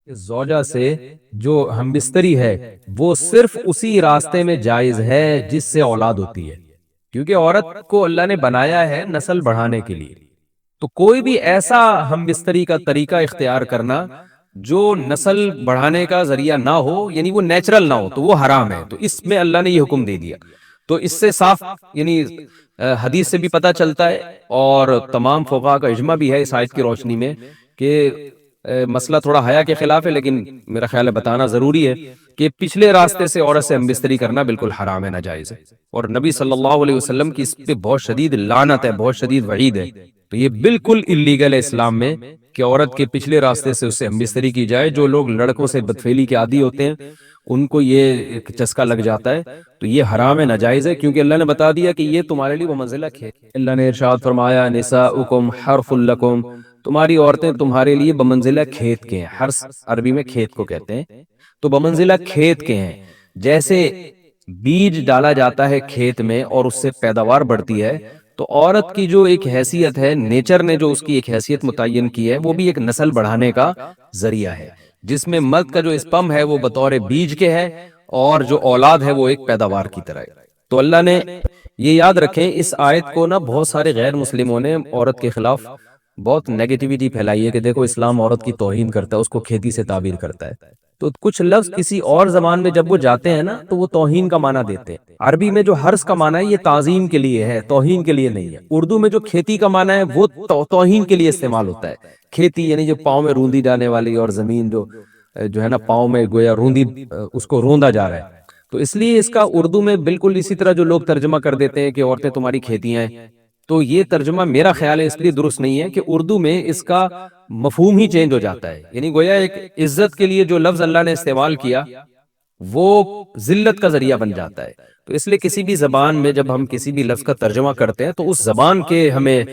زوجہ سے جو ہم بستری ہے وہ صرف اسی راستے میں جائز ہے جس سے اولاد ہوتی ہے، کیونکہ عورت کو اللہ نے بنایا ہے نسل بڑھانے کے لیے. تو کوئی بھی ایسا ہم بستری کا طریقہ اختیار کرنا جو نسل بڑھانے کا ذریعہ نہ ہو، یعنی وہ نیچرل نہ ہو، تو وہ حرام ہے. تو اس میں اللہ نے یہ حکم دے دیا. تو اس سے صاف یعنی حدیث سے بھی پتہ چلتا ہے، اور تمام فقہاء کا اجماع بھی ہے اس آیت کی روشنی میں کہ مسئلہ تھوڑا حیا کے خلاف ہے، لیکن میرا خیال ہے بتانا ضروری ہے کہ پچھلے راستے سے عورت سے ہم بستری کرنا بالکل حرام ہے، ناجائز ہے. اور نبی صلی اللہ علیہ وسلم کی اس پہ بہت شدید لعنت ہے، بہت شدید وعید ہے. تو یہ بالکل اللیگل ہے اسلام میں کہ عورت کے پچھلے راستے سے اس سے ہم بستری کی جائے. جو لوگ لڑکوں سے بدفعلی کے عادی ہوتے ہیں ان کو یہ ایک چسکا لگ جاتا ہے، تو یہ حرام ہے، ناجائز ہے، کیونکہ اللہ نے بتا دیا کہ یہ تمہارے لیے بمنزلہ ہے. اللہ نے ارشاد فرمایا نساؤکم حرث لکم، تمہاری عورتیں تمہارے لیے بمنزلہ کھیت کے ہیں. حرث عربی میں کھیت کو کہتے ہیں. تو بمنزلہ کھیت کے ہیں. جیسے بیج ڈالا جاتا ہے کھیت میں اور اس سے پیداوار بڑھتی ہے، تو عورت کی جو ایک حیثیت ہے، نیچر نے جو اس کی ایک حیثیت متعین کی ہے، وہ بھی ایک نسل بڑھانے کا ذریعہ ہے، جس میں مرد کا جو اسپم ہے وہ بطور بیج کے ہے، اور جو اولاد ہے وہ ایک پیداوار کی طرح ہے. تو اللہ نے یہ یاد رکھیں، اس آیت کو نا بہت سارے غیر مسلموں نے عورت کے خلاف بہت نیگیٹیوٹی پھیلائی ہے کہ دیکھو اسلام عورت کی توہین کرتا ہے، اس کو کھیتی سے تعبیر کرتا ہے. تو کچھ لفظ کسی اور زبان میں جب وہ جاتے ہیں نا تو وہ توہین کا معنی دیتے ہیں. عربی میں جو حرث کا معنی ہے یہ تعظیم کے لیے ہے، توہین کے لیے نہیں ہے. اردو میں جو کھیتی کا معنی ہے وہ توہین کے لیے استعمال ہوتا ہے. کھیتی یعنی جو پاؤں میں روندی جانے والی، اور زمین جو ہے نا پاؤں میں گویا روندی، اس کو روندا جا رہا ہے. تو اس لیے اس کا اردو میں بالکل اسی طرح جو لوگ ترجمہ کر دیتے ہیں کہ عورتیں تمہاری کھیتیاں ہیں، تو یہ ترجمہ میرا خیال ہے اس لیے درست نہیں ہے کہ اردو میں اس کا مفہوم ہی چینج ہو جاتا ہے. یعنی گویا ایک عزت کے لیے جو لفظ اللہ نے استعمال کیا وہ ذلت کا ذریعہ بن جاتا ہے. تو اس لیے کسی بھی زبان میں جب ہم کسی بھی لفظ کا ترجمہ کرتے ہیں تو اس زبان کے ہمیں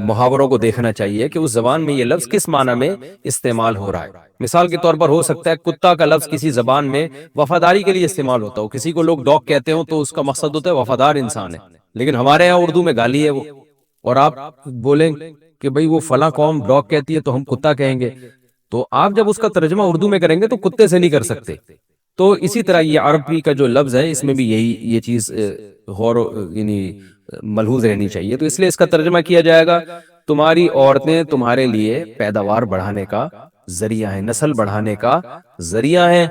محاوروں کو دیکھنا چاہیے کہ اس زبان میں یہ لفظ کس معنی میں استعمال ہو رہا ہے. مثال کے طور پر ہو سکتا ہے کتا کا لفظ کسی زبان میں وفاداری کے لیے استعمال ہوتا ہو، کسی کو لوگ ڈاگ کہتے ہوں تو اس کا مقصد ہوتا ہے وفادار انسان ہے، لیکن ہمارے یہاں اردو میں گالی ہے وہ. اور آپ بولیں کہ بھئی وہ فلاں قوم ڈاگ کہتی ہے تو ہم کتا کہیں گے، تو آپ جب اس کا ترجمہ اردو میں کریں گے تو کتے سے نہیں کر سکتے. تو اسی طرح یہ عربی کا جو لفظ ہے اس میں بھی یہ چیز غور یعنی ملحوظ رہنی چاہیے. تو اس لیے اس کا ترجمہ کیا جائے گا تمہاری عورتیں تمہارے لیے پیداوار بڑھانے کا ذریعہ ہیں، نسل بڑھانے کا ذریعہ ہیں.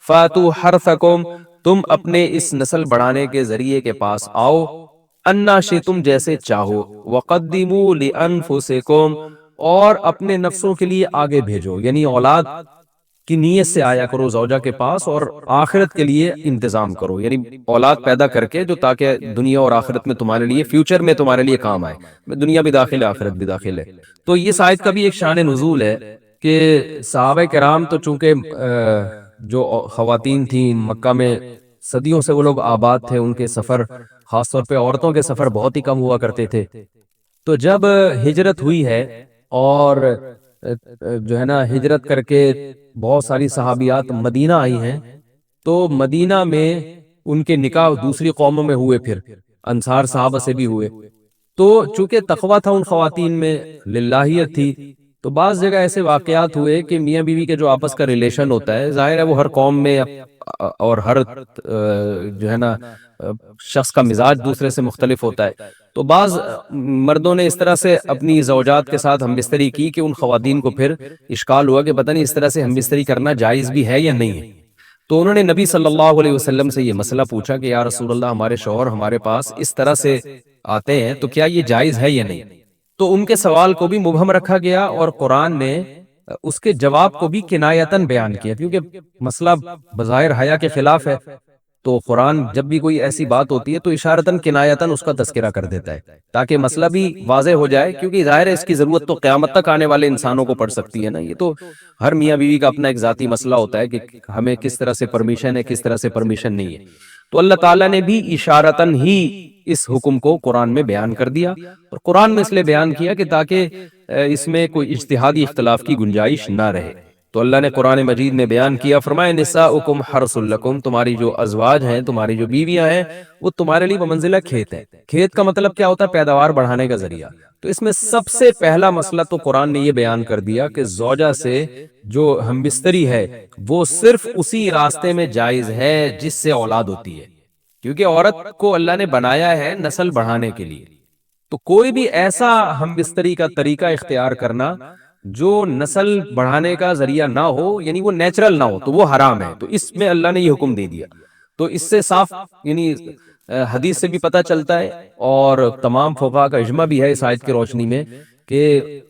فاتو حرثکم، تم اپنے اس نسل بڑھانے کے ذریعے کے پاس آؤ، انا شئتم، جیسے چاہو، وقدموا لانفسکم، اور اپنے نفسوں کے لیے آگے بھیجو. یعنی اولاد کی نیت سے آیا کرو زوجہ کے پاس، اور آخرت کے لیے انتظام کرو، یعنی اولاد پیدا کر کے جو تاکہ دنیا اور آخرت میں تمہارے لیے، فیوچر میں تمہارے لیے کام آئے. دنیا بھی داخل ہے، آخرت بھی داخل ہے. تو یہ آیت کا بھی ایک شان نزول ہے کہ صحابہ کرام تو چونکہ جو خواتین تھیں مکہ میں صدیوں سے وہ لوگ آباد تھے، ان کے سفر خاص طور پہ عورتوں کے سفر بہت ہی کم ہوا کرتے تھے. تو جب ہجرت ہوئی ہے اور جو ہے نا ہجرت کر کے بہت ساری صحابیات مدینہ آئی ہیں، تو مدینہ میں ان کے نکاح دوسری قوموں میں ہوئے، پھر انصار صحابہ سے بھی ہوئے. تو چونکہ تقویٰ تھا ان خواتین میں، للہیت تھی، تو بعض جگہ ایسے واقعات ہوئے کہ میاں بیوی کے جو آپس کا ریلیشن ہوتا ہے، ظاہر ہے وہ ہر قوم میں اور ہر جو ہے نا شخص کا مزاج دوسرے سے مختلف ہوتا ہے. تو بعض مردوں نے اس طرح سے اپنی زوجات کے ساتھ ہم بستری کی کہ ان خواتین کو پھر اشکال ہوا کہ پتہ نہیں اس طرح سے ہم بستری کرنا جائز بھی ہے یا نہیں ہے. تو انہوں نے نبی صلی اللہ علیہ وسلم سے یہ مسئلہ پوچھا کہ یا رسول اللہ، ہمارے شوہر ہمارے پاس اس طرح سے آتے ہیں تو کیا یہ جائز ہے یا نہیں؟ تو ان کے سوال کو بھی مبہم رکھا گیا، اور قرآن نے اس کے جواب کو بھی کنایتاً بیان کیا، کیونکہ مسئلہ بظاہر حیا کے خلاف ہے. تو قرآن جب بھی کوئی ایسی بات ہوتی ہے تو اشارتاً کنایتاً اس کا تذکرہ کر دیتا ہے تاکہ مسئلہ بھی واضح ہو جائے، کیونکہ ظاہر ہے اس کی ضرورت تو قیامت تک آنے والے انسانوں کو پڑ سکتی ہے نا. یہ تو ہر میاں بیوی کا اپنا ایک ذاتی مسئلہ ہوتا ہے کہ ہمیں کس طرح سے پرمیشن ہے، کس طرح سے پرمیشن نہیں ہے. تو اللہ تعالیٰ نے بھی اشارتاً ہی اس حکم کو قرآن میں بیان کر دیا، اور قرآن میں اس لیے بیان کیا کہ تاکہ اس میں کوئی اجتہادی اختلاف کی گنجائش نہ رہے. تو اللہ نے قرآن مجید میں بیان کیا، فرمایا نساؤکم حرث لکم، تمہاری جو ازواج ہیں، تمہاری جو بیویاں ہیں، وہ تمہارے لیے بمنزلہ کھیت ہے۔ کھیت کا مطلب کیا ہوتا ہے؟ پیداوار بڑھانے کا ذریعہ۔ تو اس میں سب سے پہلا مسئلہ تو قرآن نے یہ بیان کر دیا کہ زوجہ سے جو ہم بستری ہے وہ صرف اسی راستے میں جائز ہے جس سے اولاد ہوتی ہے، کیونکہ عورت کو اللہ نے بنایا ہے نسل بڑھانے کے لیے۔ تو کوئی بھی ایسا ہم بستری کا طریقہ اختیار کرنا جو نسل بڑھانے کا ذریعہ نہ ہو، یعنی وہ نیچرل نہ ہو، تو وہ حرام ہے۔ تو اس میں اللہ نے یہ حکم دے دیا۔ تو اس سے صاف یعنی حدیث سے بھی پتہ چلتا ہے، اور تمام فقہاء کا اجماع بھی ہے اس آیت کی روشنی میں کہ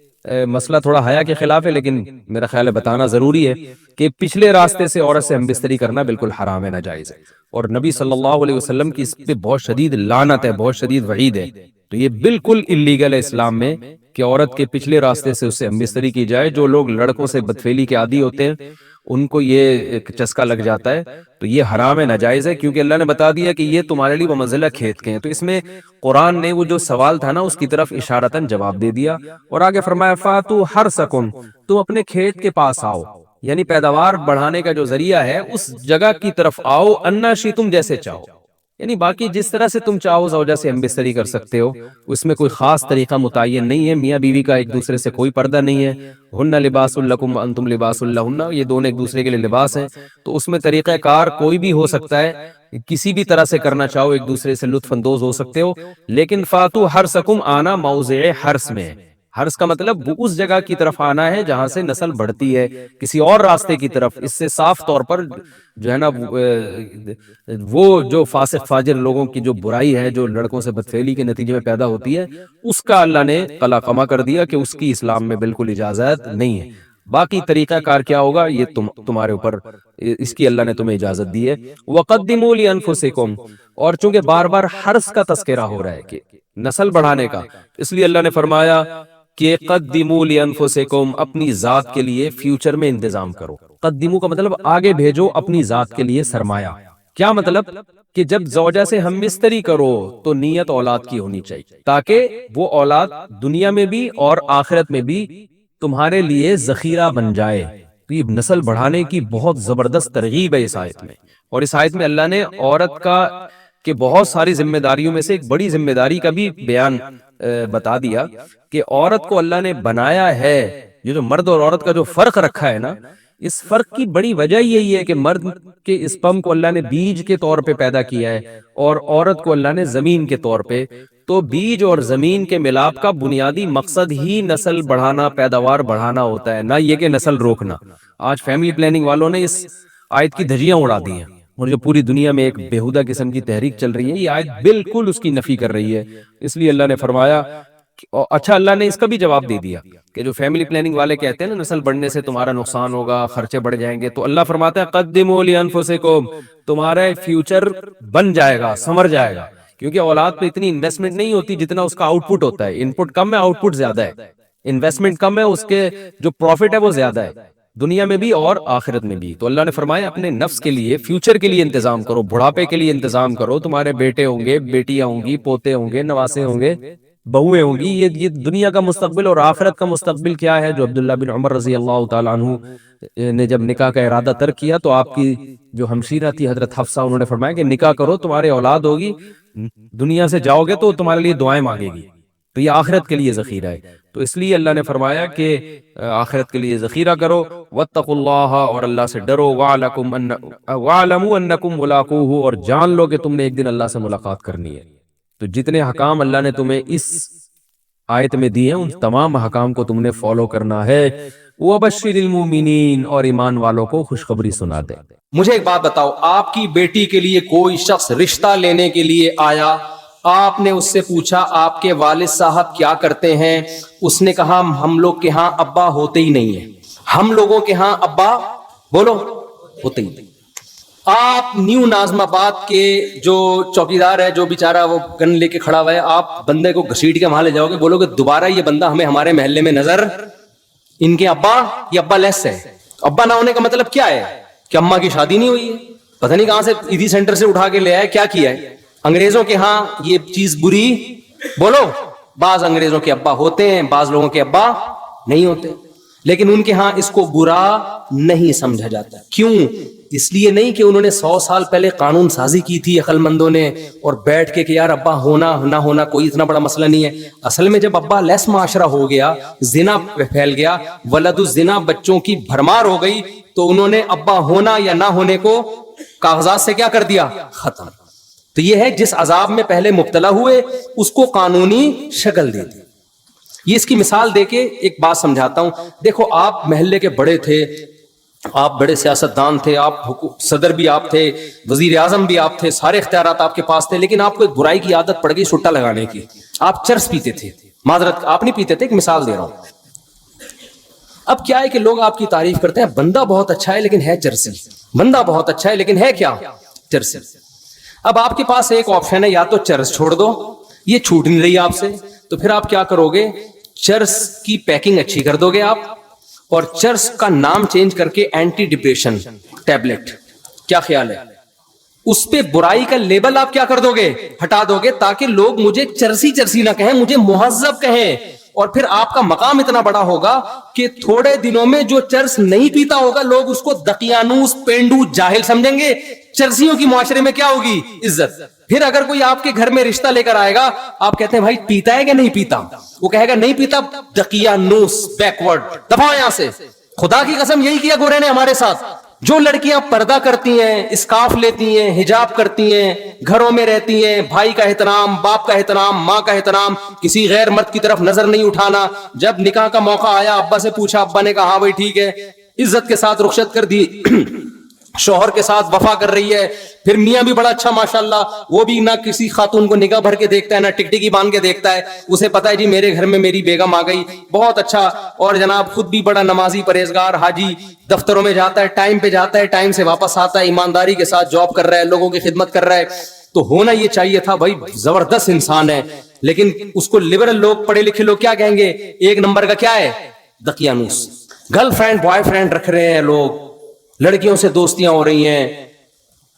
مسئلہ تھوڑا حیا کے خلاف ہے، لیکن میرا خیال ہے بتانا ضروری ہے کہ پچھلے راستے سے عورت سے ہم بستری کرنا بالکل حرام ہے، ناجائز ہے، اور نبی صلی اللہ علیہ وسلم کی اس پہ بہت شدید لعنت ہے، بہت شدید وعید ہے۔ تو یہ بالکل اللیگل ہے اسلام میں کہ عورت کے پچھلے راستے سے اس سے ہم بستری کی جائے۔ جو لوگ لڑکوں سے بدفعلی کے عادی ہوتے ہیں ان کو یہ ایک چسکا لگ جاتا ہے، تو یہ حرام ہے، ناجائز ہے، کیونکہ اللہ نے بتا دیا کہ یہ تمہارے لیے بمنزلہ کھیت کے ہیں۔ تو اس میں قرآن نے وہ جو سوال تھا نا اس کی طرف اشارتاً جواب دے دیا، اور آگے فرمایا فاتو حرثکم، تم اپنے کھیت کے پاس آؤ، یعنی پیداوار بڑھانے کا جو ذریعہ ہے اس جگہ کی طرف آؤ، انا شئتم، جیسے چاہو، یعنی باقی جس طرح سے تم چاہو زوجہ سے ہم بستری کر سکتے ہو، اس میں کوئی خاص طریقہ متعین نہیں ہے۔ میاں بیوی کا ایک دوسرے سے کوئی پردہ نہیں ہے۔ ہن لباس لکم وانتم لباس لہن، یہ دونوں ایک دوسرے کے لیے لباس ہیں۔ تو اس میں طریقہ کار کوئی بھی ہو سکتا ہے، کسی بھی طرح سے کرنا چاہو ایک دوسرے سے لطف اندوز ہو سکتے ہو، لیکن فاتو حرثکم، آنا موضع حرث میں ہے۔ حرث کا مطلب وہ اس جگہ کی طرف آنا ہے جہاں سے نسل بڑھتی ہے، کسی اور راستے کی طرف۔ اس سے صاف طور پر جو ہے نا وہ جو فاسق فاجر لوگوں کی جو برائی ہے، جو لڑکوں سے بدفعلی کے نتیجے میں پیدا ہوتی ہے، اس کا اللہ نے قلعہ کر دیا کہ اس کی اسلام میں بالکل اجازت نہیں ہے۔ باقی طریقہ کار کیا ہوگا یہ تمہارے اوپر، اس کی اللہ نے تمہیں اجازت دی ہے۔ وَقَدِّمُوا لِأَنفُسِكُمْ، اور چونکہ بار بار حرث کا تذکرہ ہو رہا ہے کہ نسل بڑھانے کا، اس لیے اللہ نے فرمایا کہ قدموا لانفسکم، اپنی ذات کے لیے فیوچر میں انتظام کرو۔ قدموا کا مطلب آگے بھیجو اپنی ذات کے لیے سرمایہ۔ کیا مطلب؟ کہ جب زوجہ سے ہم بستری کرو تو نیت اولاد کی ہونی چاہیے، تاکہ وہ اولاد دنیا میں بھی اور آخرت میں بھی تمہارے لیے ذخیرہ بن جائے۔ تو یہ نسل بڑھانے کی بہت زبردست ترغیب ہے اس آیت میں، اور اس آیت میں اللہ نے عورت کا کہ بہت ساری ذمہ داریوں میں سے ایک بڑی ذمہ داری کا بھی بیان بتا دیا کہ عورت کو اللہ نے بنایا ہے۔ یہ جو مرد اور عورت کا جو فرق رکھا ہے نا، اس فرق کی بڑی وجہ یہی ہے کہ مرد کے اسپم کو اللہ نے بیج کے طور پہ پیدا کیا ہے، اور عورت کو اللہ نے زمین کے طور پہ۔ تو بیج اور زمین کے ملاپ کا بنیادی مقصد ہی نسل بڑھانا، پیداوار بڑھانا ہوتا ہے، نہ یہ کہ نسل روکنا۔ آج فیملی پلاننگ والوں نے اس آیت کی دھجیاں اڑا دی ہیں، اور جو پوری دنیا میں ایک بےہودہ قسم کی تحریک چل رہی ہے، یہ آیت بالکل اس کی نفی کر رہی ہے۔ اس لیے اللہ نے فرمایا، اچھا اللہ نے اس کا بھی جواب دے دیا کہ جو فیملی پلاننگ والے کہتے ہیں نا نسل بڑھنے سے تمہارا نقصان ہوگا، خرچے بڑھ جائیں گے، تو اللہ فرماتا ہے قدموا لانفسکم، تمہارا فیوچر بن جائے گا، سنور جائے گا، کیونکہ اولاد پہ اتنی انویسٹمنٹ نہیں ہوتی جتنا اس کا آؤٹ پٹ ہوتا ہے۔ ان پٹ کم ہے، آؤٹ پٹ زیادہ ہے، انویسٹمنٹ کم ہے، اس کے جو پروفٹ ہے وہ زیادہ ہے، دنیا میں بھی اور آخرت میں بھی۔ تو اللہ نے فرمایا اپنے نفس کے لیے، فیوچر کے لیے انتظام کرو، بڑھاپے کے لیے انتظام کرو۔ تمہارے بیٹے ہوں گے، بیٹیاں ہوں گی، پوتے ہوں گے، نواسے ہوں گے، بہویں ہوں گی، یہ دنیا کا مستقبل اور آخرت کا مستقبل کیا ہے۔ جو عبداللہ بن عمر رضی اللہ تعالیٰ عنہ نے جب نکاح کا ارادہ ترک کیا تو آپ کی جو ہمشیرہ تھی حضرت حفصہ، انہوں نے فرمایا کہ نکاح کرو، تمہارے اولاد ہوگی، دنیا سے جاؤ گے تو تمہارے لیے دعائیں مانگے گی، تو یہ آخرت کے لیے ذخیرہ ہے۔ تو اس لیے اللہ نے فرمایا کہ آخرت کے لیے ذخیرہ کرو، واتقوا اللہ، اور اللہ سے ڈرو، واعلموا انکم ملاقوہ، اور جان لو کہ تم نے ایک دن اللہ سے ملاقات کرنی ہے۔ تو جتنے حکام اللہ نے تمہیں اس آیت میں دیے ہیں ان تمام حکام کو تم نے فالو کرنا ہے۔ وَبَشِّرِ الْمُؤْمِنِينَ، اور ایمان والوں کو خوشخبری سنا دے۔ مجھے ایک بات بتاؤ، آپ کی بیٹی کے لیے کوئی شخص رشتہ لینے کے لیے آیا، آپ نے اس سے پوچھا آپ کے والد صاحب کیا کرتے ہیں، اس نے کہا ہم لوگ کے ہاں ابا ہوتے ہی نہیں ہیں، ہم لوگوں کے ہاں ابا بولو ہوتے ہی نہیں۔ آپ نیو نازم آباد کے جو چوکیدار ہے، جو بیچارہ وہ گن لے کے کھڑا ہوا ہے، آپ بندے کو گھسیٹ کے وہاں لے جاؤ گے، بولو گے دوبارہ یہ بندہ ہمیں ہمارے محلے میں نظر، ان کے ابا یہ ابا لیس ہے۔ ابا نہ ہونے کا مطلب کیا ہے؟ کہ اماں کی شادی نہیں ہوئی ہے، پتہ نہیں کہاں سے ایدھی سینٹر سے اٹھا کے لے آئے، کیا کیا ہے۔ انگریزوں کے ہاں یہ چیز بری، بولو، بعض انگریزوں کے ابا ہوتے ہیں، بعض لوگوں کے ابا نہیں ہوتے۔ لیکن ان کے ہاں اس کو برا نہیں سمجھا جاتا. کیوں؟ اس لیے نہیں کہ انہوں نے 100 سال پہلے قانون سازی کی تھی عقل مندوں نے اور بیٹھ کے کہ یار ابا ہونا نہ ہونا کوئی اتنا بڑا مسئلہ نہیں ہے. اصل میں جب ابا لیس معاشرہ ہو گیا, زنا پھیل گیا, ولد الزنا بچوں کی بھرمار ہو گئی, تو انہوں نے ابا ہونا یا نہ ہونے کو کاغذات سے کیا کر دیا؟ ختم. تو یہ ہے جس عذاب میں پہلے مبتلا ہوئے اس کو قانونی شکل دے دی. یہ اس کی مثال دے کے ایک بات سمجھاتا ہوں. دیکھو آپ محلے کے بڑے تھے, آپ بڑے سیاستدان تھے, آپ صدر بھی آپ تھے, وزیر اعظم بھی آپ تھے, سارے اختیارات آپ کے پاس تھے, لیکن آپ کو ایک برائی کی عادت پڑ گئی سٹا لگانے کی. آپ چرس پیتے تھے. معذرت آپ نہیں پیتے تھے, ایک مثال دے رہا ہوں. اب کیا ہے کہ لوگ آپ کی تعریف کرتے ہیں, بندہ بہت اچھا ہے لیکن ہے چرسی, بندہ بہت اچھا ہے لیکن ہے کیا؟ چرسی. اب آپ کے پاس ایک آپشن ہے, یا تو چرس چھوڑ دو, یہ چھوٹ نہیں رہی آپ سے, تو پھر آپ کیا کرو گے؟ چرس کی پیکنگ اچھی کر دو گے آپ, اور چرس کا نام چینج کر کے اینٹی ڈپریشن ٹیبلٹ. کیا خیال ہے؟ اس پہ برائی کا لیبل آپ کیا کر دو گے؟ ہٹا دو گے, تاکہ لوگ مجھے چرسی چرسی نہ کہیں, مجھے مہذب کہیں. اور پھر آپ کا مقام اتنا بڑا ہوگا کہ تھوڑے دنوں میں جو چرس نہیں پیتا ہوگا لوگ اس کو دقیانوس, پینڈو, جاہل سمجھیں گے. چرسیوں کی معاشرے میں کیا ہوگی؟ عزت. پھر اگر کوئی آپ کے گھر میں رشتہ لے کر آئے گا, آپ کہتے ہیں بھائی پیتا ہے کہ نہیں پیتا, وہ کہے گا نہیں پیتا, دقیانوس, بیکورڈ, دفاع یہاں سے. خدا کی قسم یہی کیا گورے نے ہمارے ساتھ. جو لڑکیاں پردہ کرتی ہیں, اسکارف لیتی ہیں, حجاب کرتی ہیں, گھروں میں رہتی ہیں, بھائی کا احترام, باپ کا احترام, ماں کا احترام, کسی غیر مرد کی طرف نظر نہیں اٹھانا. جب نکاح کا موقع آیا ابا سے پوچھا, ابا نے کہا ہاں بھائی ٹھیک ہے, عزت کے ساتھ رخصت کر دی, شوہر کے ساتھ وفا کر رہی ہے. پھر میاں بھی بڑا اچھا ماشاءاللہ, وہ بھی نہ کسی خاتون کو نگاہ بھر کے دیکھتا ہے, نہ ٹکٹکی باندھ کے دیکھتا ہے. اسے پتا ہے جی میرے گھر میں میری بیگم آ گئی, بہت اچھا. اور جناب خود بھی بڑا نمازی, پرہیزگار, حاجی, دفتروں میں جاتا ہے, ٹائم پہ جاتا ہے, ٹائم سے واپس آتا ہے, ایمانداری کے ساتھ جاب کر رہا ہے, لوگوں کی خدمت کر رہا ہے. تو ہونا یہ چاہیے تھا بھائی, زبردست انسان ہے. لیکن اس کو لبرل لوگ, پڑھے لکھے لوگ کیا کہیں گے؟ ایک نمبر کا کیا ہے؟ دقیانوس. گرل فرینڈ, بوائے فرینڈ رکھ رہے ہیں لوگ, لڑکیوں سے دوستیاں ہو رہی ہیں,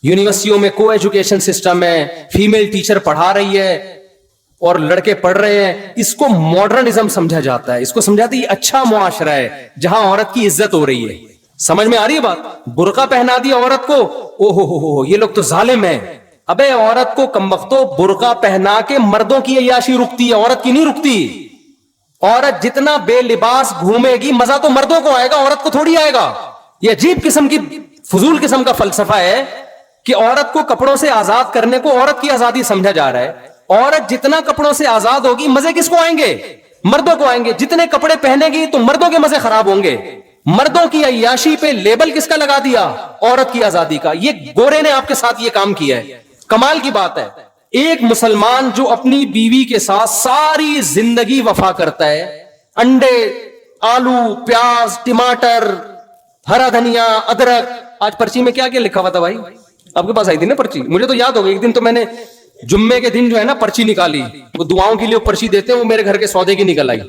یونیورسٹیوں میں کو ایجوکیشن سسٹم ہے, فیمیل ٹیچر پڑھا رہی ہے اور لڑکے پڑھ رہے ہیں. اس کو ماڈرنزم سمجھا جاتا ہے, اس کو سمجھاتے یہ اچھا معاشرہ ہے جہاں عورت کی عزت ہو رہی ہے. سمجھ میں آ رہی ہے بات؟ برقع پہنا دی عورت کو, او ہو یہ لوگ تو ظالم ہیں. ابے عورت کو کمبختو برقع پہنا کے مردوں کی عیاشی رکتی ہے, عورت کی نہیں رکتی. عورت جتنا بے لباس گھومے گی مزہ تو مردوں کو آئے گا, عورت کو تھوڑی آئے گا. یہ عجیب قسم کی فضول قسم کا فلسفہ ہے کہ عورت کو کپڑوں سے آزاد کرنے کو عورت کی آزادی سمجھا جا رہا ہے. عورت جتنا کپڑوں سے آزاد ہوگی مزے کس کو آئیں گے؟ مردوں کو آئیں گے. جتنے کپڑے پہنے گی تو مردوں کے مزے خراب ہوں گے. مردوں کی عیاشی پہ لیبل کس کا لگا دیا؟ عورت کی آزادی کا. یہ گورے نے آپ کے ساتھ یہ کام کیا ہے. کمال کی بات ہے, ایک مسلمان جو اپنی بیوی کے ساتھ ساری زندگی وفا کرتا ہے, انڈے, آلو, پیاز, ٹماٹر, ہرا دھنیا, ادرک. آج پرچی میں کیا کیا لکھا ہوا تھا بھائی؟ آپ کے پاس آئی تھی نا پرچی؟ مجھے تو یاد ہو گئی. ایک دن تو میں نے جمعے کے دن جو ہے نا پرچی نکالی, وہ دعاؤں کے لیے پرچی دیتے ہیں, وہ میرے گھر کے سودے کی نکل آئی.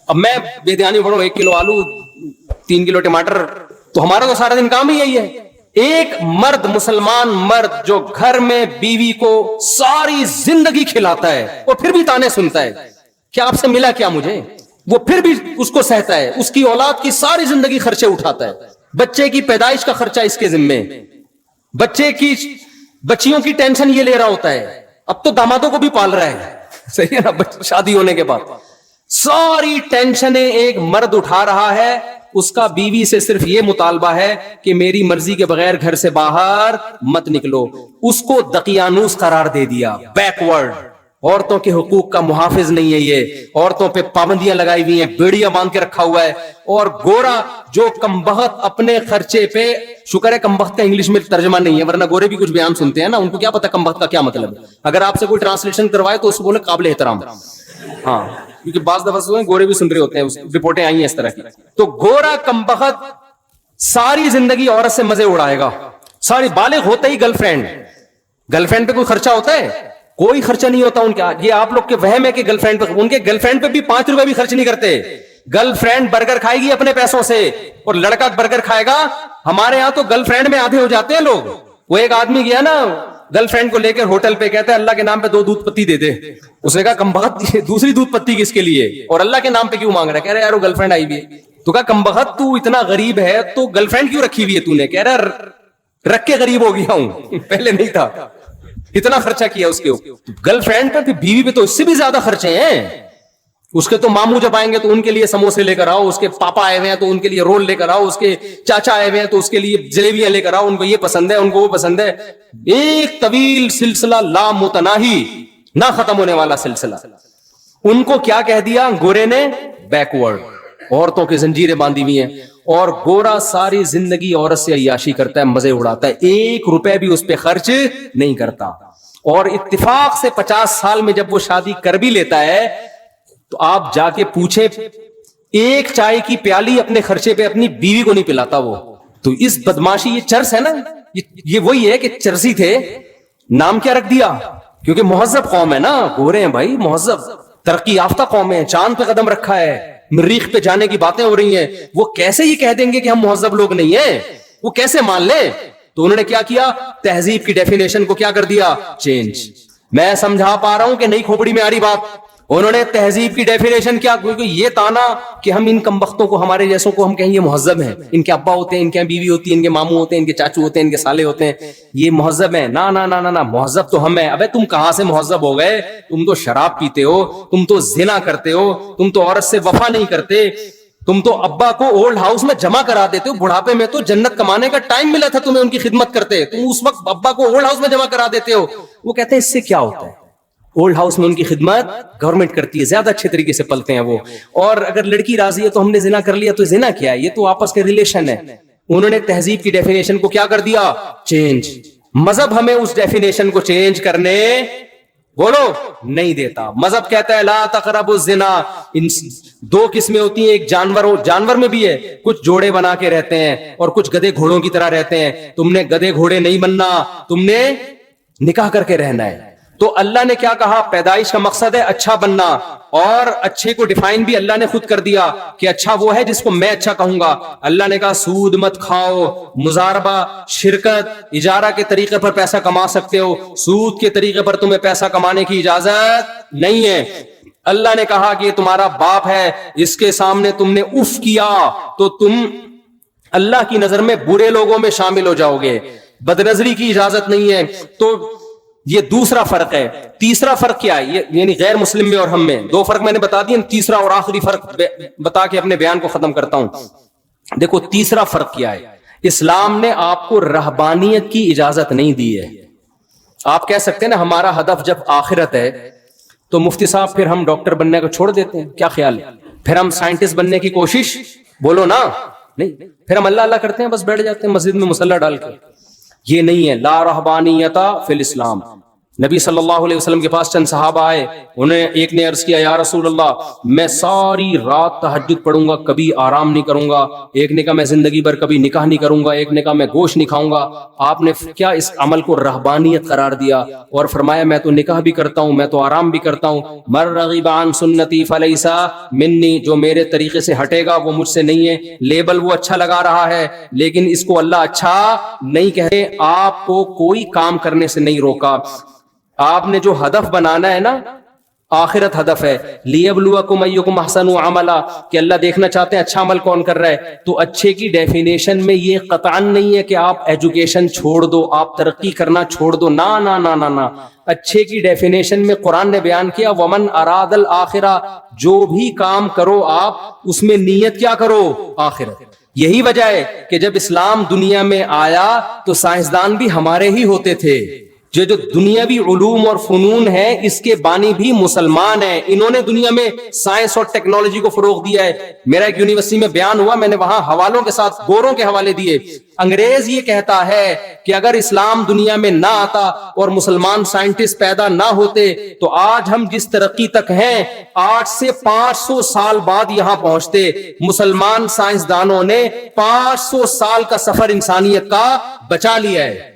اب میں بے دھیانی پڑھوں, 1 کلو آلو, 3 کلو ٹماٹر, تو ہمارا تو سارا دن کام ہی یہی ہے. ایک مرد, مسلمان مرد جو گھر میں بیوی کو ساری زندگی کھلاتا ہے اور پھر بھی تانے سنتا ہے, کیا آپ سے ملا کیا مجھے, وہ پھر بھی اس کو سہتا ہے, اس کی اولاد کی ساری زندگی خرچے اٹھاتا ہے, بچے کی پیدائش کا خرچہ اس کے ذمے, بچیوں کی ٹینشن یہ لے رہا ہوتا ہے. اب تو دامادوں کو بھی پال رہا ہے, صحیح ہے نا, شادی ہونے کے بعد ساری ٹینشنیں ایک مرد اٹھا رہا ہے. اس کا بیوی سے صرف یہ مطالبہ ہے کہ میری مرضی کے بغیر گھر سے باہر مت نکلو. اس کو دقیانوس قرار دے دیا, بیکورڈ. عورتوں کے حقوق کا محافظ نہیں ہے یہ, عورتوں پہ پابندیاں لگائی ہوئی ہیں, بیڑیاں باندھ کے رکھا ہوا ہے. اور گورا جو کمبخت اپنے خرچے پہ, شکر ہے کمبخت کا انگلش میں ترجمہ نہیں ہے, ورنہ گورے بھی کچھ بیان سنتے ہیں نا, ان کو کیا پتا کمبخت کا کیا مطلب ہے. اگر آپ سے کوئی ٹرانسلیشن کروائے تو اس کو بولے قابل احترام. ہاں, کیونکہ بعض دفعہ گورے بھی سن رہے ہوتے ہیں, رپورٹیں آئی ہیں اس طرح کی. تو گورا کمبخت ساری زندگی عورت سے مزے اڑائے گا, ساری, بالغ ہوتے ہی گرل فرینڈ پہ کوئی خرچہ ہوتا ہے؟ کوئی خرچہ نہیں ہوتا ان کا. یہ آپ لوگ کے وہم ہے کہ گرل فرینڈ پہ, ان کے گرل فرینڈ پہ بھی 5 روپے بھی خرچ نہیں کرتے. گرل فرینڈ برگر کھائے گی اپنے پیسوں سے, اور لڑکا برگر کھائے گا. ہمارے یہاں تو گرل فرینڈ میں آدھے ہو جاتے ہیں لوگ. وہ ایک آدمی گیا نا گرل فرینڈ کو لے کر ہوٹل پہ, کہتا ہے اللہ کے نام پہ 2 دودھ پتی دے دے. اس نے کہا کم بخت دوسری دودھ پتی کس کے لیے, اور اللہ کے نام پہ کیوں مانگ رہا ہے؟ کہہ رہے یار وہ گرل فرینڈ آئی بھی ہے. تو کہا کمبخت تو اتنا غریب ہے تو گرل فرینڈ کیوں رکھی ہوئی ہے تو نے؟ کہہ رہا رکھ کے غریب ہو گیا ہوں، پہلے نہیں تھا، اتنا خرچہ کیا اس کے اوپر۔ گرل فرینڈ پہ بیوی پہ تو اس سے بھی زیادہ خرچے ہیں، اس کے تو ماموں جب آئیں گے تو ان کے لیے سموسے لے کر آؤ، اس کے پاپا آئے ہوئے ہیں تو ان کے لیے رول لے کر آؤ، اس کے چاچا آئے ہوئے ہیں تو اس کے لیے جلیبیاں لے کر آؤ، ان کو یہ پسند ہے، ان کو وہ پسند ہے، ایک طویل سلسلہ لا متناہی، نہ ختم ہونے والا سلسلہ۔ ان کو کیا کہہ دیا گورے نے؟ بیکورڈ، عورتوں کی زنجیریں باندھی ہوئی ہیں، اور گورا ساری زندگی عورت سے عیاشی کرتا ہے، مزے اڑاتا ہے، 1 روپے بھی اس پہ خرچ نہیں کرتا، اور اتفاق سے 50 سال میں جب وہ شادی کر بھی لیتا ہے تو آپ جا کے پوچھیں، ایک چائے کی پیالی اپنے خرچے پہ اپنی بیوی کو نہیں پلاتا وہ۔ تو اس بدماشی، یہ چرس ہے نا، یہ وہی ہے کہ چرسی تھے، نام کیا رکھ دیا؟ کیونکہ مہذب قوم ہے نا، گورے ہیں بھائی، مہذب ترقی یافتہ قوم ہے، چاند پہ قدم رکھا ہے، مریخ پہ جانے کی باتیں ہو رہی ہیں، وہ کیسے یہ کہہ دیں گے کہ ہم مہذب لوگ نہیں ہیں؟ وہ کیسے مان لیں؟ تو انہوں نے کیا کیا؟ تہذیب کی ڈیفینیشن کو کیا کر دیا؟ چینج۔ میں سمجھا پا رہا ہوں کہ نئی کھوپڑی میں آ رہی بات؟ انہوں نے تہذیب کی ڈیفینیشن کیا؟ کیونکہ یہ تانا کہ ہم ان کمبختوں کو، ہمارے جیسوں کو ہم کہیں یہ مہذب ہیں، ان کے ابا ہوتے ہیں، ان کے بیوی ہوتی ہے، ان کے ماموں ہوتے ہیں، ان کے چاچو ہوتے ہیں، ان کے سالے ہوتے ہیں، یہ مہذب ہیں۔ نا نا نا نا، مہذب تو ہم ہیں۔ ابے تم کہاں سے مہذب ہو گئے؟ تم تو شراب پیتے ہو، تم تو زنا کرتے ہو، تم تو عورت سے وفا نہیں کرتے، تم تو ابا کو اولڈ ہاؤس میں جمع کرا دیتے ہو، بڑھاپے میں تو جنت کمانے کا ٹائم ملا تھا تمہیں ان کی خدمت کرتے، تم اس وقت ابا کو اولڈ ہاؤس میں جمع کرا دیتے ہو۔ وہ کہتے ہیں اس سے کیا ہوتا ہے؟ اولڈ ہاؤس میں ان کی خدمت گورنمنٹ کرتی ہے، زیادہ اچھے طریقے سے پلتے ہیں وہ، اور اگر لڑکی راضی ہے تو ہم نے زنا کر لیا، تو زنا کیا ہے؟ یہ تو آپس کے ریلیشن ہے۔ انہوں نے تہذیب کی ڈیفینیشن کو کیا کر دیا؟ چینج۔ مذہب ہمیں اس ڈیفینیشن کو چینج کرنے بولو نہیں دیتا۔ مذہب کہتا ہے لا تقربوا الزنا۔ 2 قسمیں ہوتی ہیں، ایک جانور میں بھی ہے، کچھ جوڑے بنا کے رہتے ہیں اور کچھ گدھے گھوڑوں کی طرح رہتے ہیں۔ تم نے گدھے گھوڑے نہیں بننا، تم نے نکاح کر کے رہنا ہے۔ تو اللہ نے کیا کہا؟ پیدائش کا مقصد ہے اچھا بننا، اور اچھے کو ڈیفائن بھی اللہ نے خود کر دیا کہ اچھا وہ ہے جس کو میں اچھا کہوں گا۔ اللہ نے کہا سود مت کھاؤ، مزاربہ، شرکت، اجارہ کے طریقے پر پیسہ کما سکتے ہو، سود کے طریقے پر تمہیں پیسہ کمانے کی اجازت نہیں ہے۔ اللہ نے کہا کہ یہ تمہارا باپ ہے، اس کے سامنے تم نے اف کیا تو تم اللہ کی نظر میں برے لوگوں میں شامل ہو جاؤ گے، بدنظری کی اجازت نہیں ہے۔ تو یہ دوسرا فرق ہے۔ تیسرا فرق کیا ہے؟ یعنی غیر مسلم میں اور ہم میں 2 فرق میں نے بتا دیے، تیسرا اور آخری فرق بتا کے اپنے بیان کو ختم کرتا ہوں۔ دیکھو تیسرا فرق کیا ہے، اسلام نے آپ کو رہبانیت کی اجازت نہیں دی ہے۔ آپ کہہ سکتے ہیں نا ہمارا ہدف جب آخرت ہے تو مفتی صاحب پھر ہم ڈاکٹر بننے کو چھوڑ دیتے ہیں، کیا خیال ہے؟ پھر ہم سائنٹسٹ بننے کی کوشش، بولو نا، نہیں، پھر ہم اللہ اللہ کرتے ہیں، بس بیٹھ جاتے ہیں مسجد میں مصلی ڈال کے۔ یہ نہیں ہے، لا رہبانیت فی الاسلام۔ نبی صلی اللہ علیہ وسلم کے پاس چند صحابہ آئے، انہیں ایک نے عرض کیا یا رسول اللہ میں ساری رات تہجد پڑھوں گا، کبھی آرام نہیں کروں گا۔ ایک نے کہا میں زندگی بھر کبھی نکاح نہیں کروں گا، ایک نے کہا میں گوشت نہیں کھاؤں گا۔ آپ نے کیا اس عمل کو رہبانیت قرار دیا اور فرمایا میں تو نکاح بھی کرتا ہوں، میں تو آرام بھی کرتا ہوں۔ من رغب عن سنتی فلیس منی، جو میرے طریقے سے ہٹے گا وہ مجھ سے نہیں ہے۔ لیبل وہ اچھا لگا رہا ہے لیکن اس کو اللہ اچھا نہیں کہتے۔ آپ کو کوئی کام کرنے سے نہیں روکا، آپ نے جو ہدف بنانا ہے نا، آخرت ہدف ہے، لیبلوکم ایکم احسن عملا، کہ اللہ دیکھنا چاہتے ہیں اچھا عمل کون کر رہا ہے۔ تو اچھے کی ڈیفینیشن میں یہ قطعاً نہیں ہے کہ آپ ایجوکیشن چھوڑ دو، آپ ترقی کرنا چھوڑ دو، نا نا نا نا نا۔ اچھے کی ڈیفینیشن میں قرآن نے بیان کیا ومن اراد الآخرہ، جو بھی کام کرو آپ اس میں نیت کیا کرو؟ آخرت۔ یہی وجہ ہے کہ جب اسلام دنیا میں آیا تو سائنسدان بھی ہمارے ہی ہوتے تھے۔ جو دنیاوی علوم اور فنون ہے اس کے بانی بھی مسلمان ہیں، انہوں نے دنیا میں سائنس اور ٹیکنالوجی کو فروغ دیا ہے۔ میرا ایک یونیورسٹی میں بیان ہوا، میں نے وہاں حوالوں کے ساتھ گوروں کے حوالے دیے۔ انگریز یہ کہتا ہے کہ اگر اسلام دنیا میں نہ آتا اور مسلمان سائنٹسٹ پیدا نہ ہوتے تو آج ہم جس ترقی تک ہیں 8 سے 500 سال بعد یہاں پہنچتے۔ مسلمان سائنسدانوں نے 500 سال کا سفر انسانیت کا بچا لیا ہے۔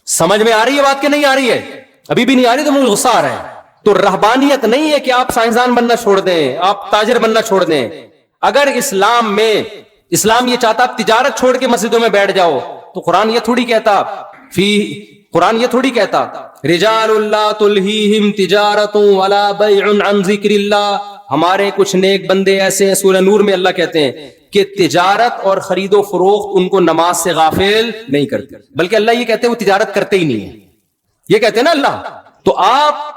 سمجھ میں آ رہی ہے بات کہ نہیں آ رہی ہے؟ ابھی بھی نہیں آ رہی تو مجھے غصہ آ رہا ہے۔ تو رہبانیت نہیں ہے کہ آپ سائنسدان بننا چھوڑ دیں، آپ تاجر بننا چھوڑ دیں۔ اگر اسلام یہ چاہتا آپ تجارت چھوڑ کے مسجدوں میں بیٹھ جاؤ تو قرآن یہ تھوڑی کہتا رجال اللہ تلہیہم تجارت ولا بیع عن ذکر اللہ، ہمارے کچھ نیک بندے ایسے ہیں، سورہ نور میں اللہ کہتے ہیں کہ تجارت اور خرید و فروخت ان کو نماز سے غافل نہیں کرتے، بلکہ اللہ یہ کہتے ہیں وہ تجارت کرتے ہی نہیں ہے، یہ کہتے ہیں نا اللہ۔ تو آپ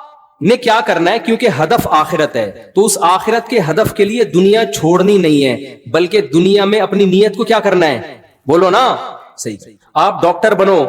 نے کیا کرنا ہے، کیونکہ ہدف آخرت ہے، تو اس آخرت کے ہدف کے لیے دنیا چھوڑنی نہیں ہے، بلکہ دنیا میں اپنی نیت کو کیا کرنا ہے، بولو نا صحیح۔ آپ ڈاکٹر بنو،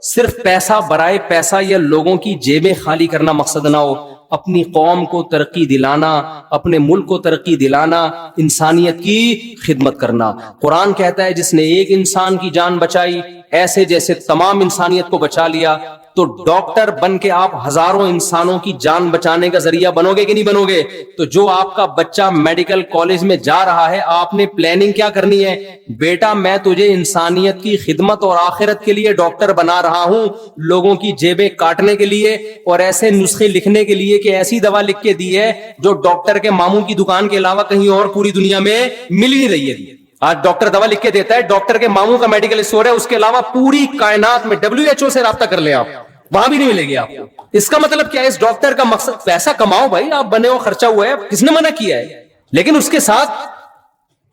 صرف پیسہ برائے پیسہ یا لوگوں کی جیبیں خالی کرنا مقصد نہ ہو، اپنی قوم کو ترقی دلانا، اپنے ملک کو ترقی دلانا، انسانیت کی خدمت کرنا۔ قرآن کہتا ہے جس نے ایک انسان کی جان بچائی ایسے جیسے تمام انسانیت کو بچا لیا۔ تو ڈاکٹر بن کے آپ ہزاروں انسانوں کی جان بچانے کا ذریعہ بنو گے کہ نہیں بنو گے؟ تو جو آپ کا بچہ میڈیکل کالج میں جا رہا ہے، آپ نے پلاننگ کیا کرنی ہے، بیٹا میں تجھے انسانیت کی خدمت اور آخرت کے لیے ڈاکٹر بنا رہا ہوں، لوگوں کی جیبیں کاٹنے کے لیے اور ایسے نسخے لکھنے کے لیے کہ ایسی دوا لکھ کے دی ہے جو ڈاکٹر کے ماموں کی دکان کے علاوہ کہیں اور پوری دنیا میں مل ہی رہی ہے۔ آج ڈاکٹر دوا لکھ کے دیتا ہے، ڈاکٹر کے ماموں کا میڈیکل اسٹور ہے، اس کے علاوہ پوری کائنات میں WHO سے رابطہ کر لیں آپ، وہاں بھی نہیں ملے گی آپ کو۔ اس کا مطلب کیا ہے، اس ڈاکٹر کا مقصد پیسہ کماؤ بھائی، آپ بنے ہو، خرچہ ہوا ہے، کس نے منع کیا ہے، لیکن اس کے ساتھ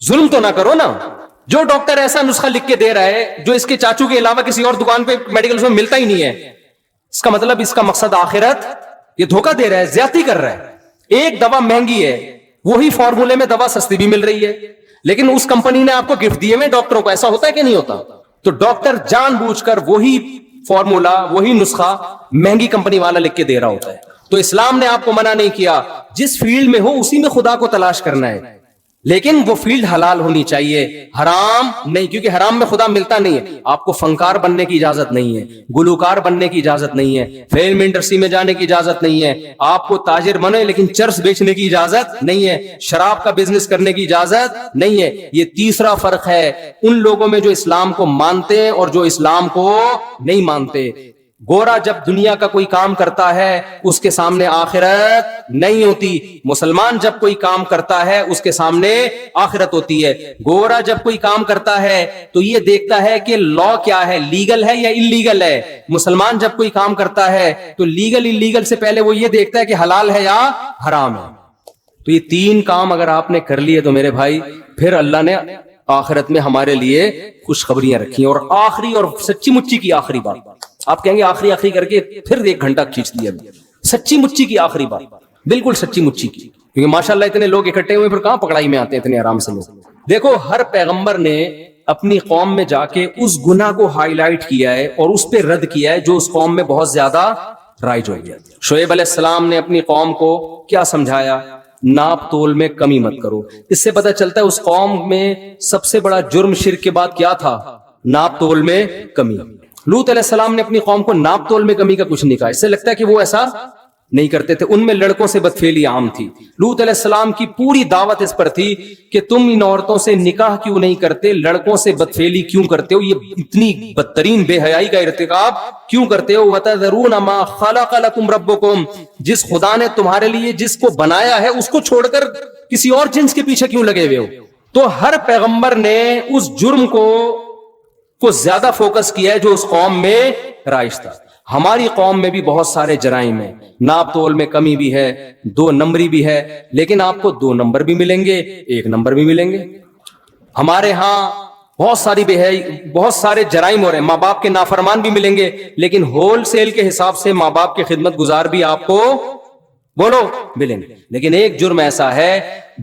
ظلم تو نہ کرو نا۔ جو ڈاکٹر ایسا نسخہ لکھ کے دے رہا ہے جو اس کے چاچو کے علاوہ کسی اور دکان پہ میڈیکل میں ملتا ہی نہیں ہے، اس کا مطلب اس کا مقصد آخرت، یہ دھوکہ دے رہا ہے، زیادتی کر رہا ہے۔ ایک دوا مہنگی ہے، وہی فارمولے میں دوا سستی بھی مل رہی ہے، لیکن اس کمپنی نے آپ کو گفٹ دیے ہوئے ڈاکٹروں کو، ایسا ہوتا ہے کہ نہیں ہوتا؟ تو ڈاکٹر جان بوجھ کر وہی فارمولا، وہی نسخہ مہنگی کمپنی والا لکھ کے دے رہا ہوتا ہے۔ تو اسلام نے آپ کو منع نہیں کیا، جس فیلڈ میں ہو اسی میں خدا کو تلاش کرنا ہے، لیکن وہ فیلڈ حلال ہونی چاہیے، حرام نہیں، کیونکہ حرام میں خدا ملتا نہیں ہے۔ آپ کو فنکار بننے کی اجازت نہیں ہے، گلوکار بننے کی اجازت نہیں ہے، فلم انڈسٹری میں جانے کی اجازت نہیں ہے، آپ کو تاجر بنے لیکن چرس بیچنے کی اجازت نہیں ہے، شراب کا بزنس کرنے کی اجازت نہیں ہے۔ یہ تیسرا فرق ہے ان لوگوں میں جو اسلام کو مانتے ہیں اور جو اسلام کو نہیں مانتے۔ گورا جب دنیا کا کوئی کام کرتا ہے اس کے سامنے آخرت نہیں ہوتی، مسلمان جب کوئی کام کرتا ہے اس کے سامنے آخرت ہوتی ہے۔ گورا جب کوئی کام کرتا ہے تو یہ دیکھتا ہے کہ لا کیا ہے، لیگل ہے یا انلیگل ہے۔ مسلمان جب کوئی کام کرتا ہے تو لیگل انلیگل سے پہلے وہ یہ دیکھتا ہے کہ حلال ہے یا حرام ہے۔ تو یہ تین کام اگر آپ نے کر لیے تو میرے بھائی پھر اللہ نے آخرت میں ہمارے لیے خوشخبریاں رکھی ہیں۔ اور آخری اور سچی مچی کی آخری بات، آپ کہیں گے آخری کر کے پھر 1 گھنٹہ کھینچ دیا، سچی مچی کی آخری بات، بالکل سچی مچی کی، کیونکہ ماشاءاللہ اتنے لوگ اکٹھے ہوئے پھر کہاں پکڑائی میں آتے ہیں اتنے آرام سے لوگ۔ دیکھو ہر پیغمبر نے اپنی قوم میں جا کے اس گناہ کو ہائی لائٹ کیا ہے اور اس پہ رد کیا ہے جو اس قوم میں بہت زیادہ رائج ہو گیا۔ شعیب علیہ السلام نے اپنی قوم کو کیا سمجھایا، ناپ تول میں کمی مت کرو۔ اس سے پتہ چلتا ہے اس قوم میں سب سے بڑا جرم شرک کے بعد کیا تھا، ناپ تول میں کمی۔ لوط علیہ السلام نے اپنی قوم کو ناپ تول میں کمی کا کچھ نہیں کہا، اس سے لگتا ہے کہ وہ ایسا نہیں کرتے تھے، ان میں لڑکوں سے بدفعلی عام تھی۔ لوط علیہ السلام کی پوری دعوت اس پر تھی کہ تم ان عورتوں سے نکاح کیوں نہیں کرتے، لڑکوں سے بدفعلی کیوں کرتے ہو، یہ اتنی بدترین بے حیائی کا ارتکاب کیوں کرتے ہو۔ وَتَذَرُونَ مَا خَلَقَ لَكُمْ رَبُّكُمْ، جس خدا نے تمہارے لیے جس کو بنایا ہے اس کو چھوڑ کر کسی اور جنس کے پیچھے کیوں لگے ہوئے ہو۔ تو ہر پیغمبر نے اس جرم کو زیادہ فوکس کیا ہے جو اس قوم میں رائج تھا۔ ہماری قوم میں بھی بہت سارے جرائم ہیں، ناپ تول میں کمی بھی ہے، 2 نمبری بھی ہے، لیکن آپ کو 2 نمبر بھی ملیں گے، 1 نمبر بھی ملیں گے۔ ہمارے ہاں بہت سارے جرائم ہو رہے ہیں، ماں باپ کے نافرمان بھی ملیں گے، لیکن ہول سیل کے حساب سے ماں باپ کے خدمت گزار بھی آپ کو بولو ملیں گے۔ لیکن ایک جرم ایسا ہے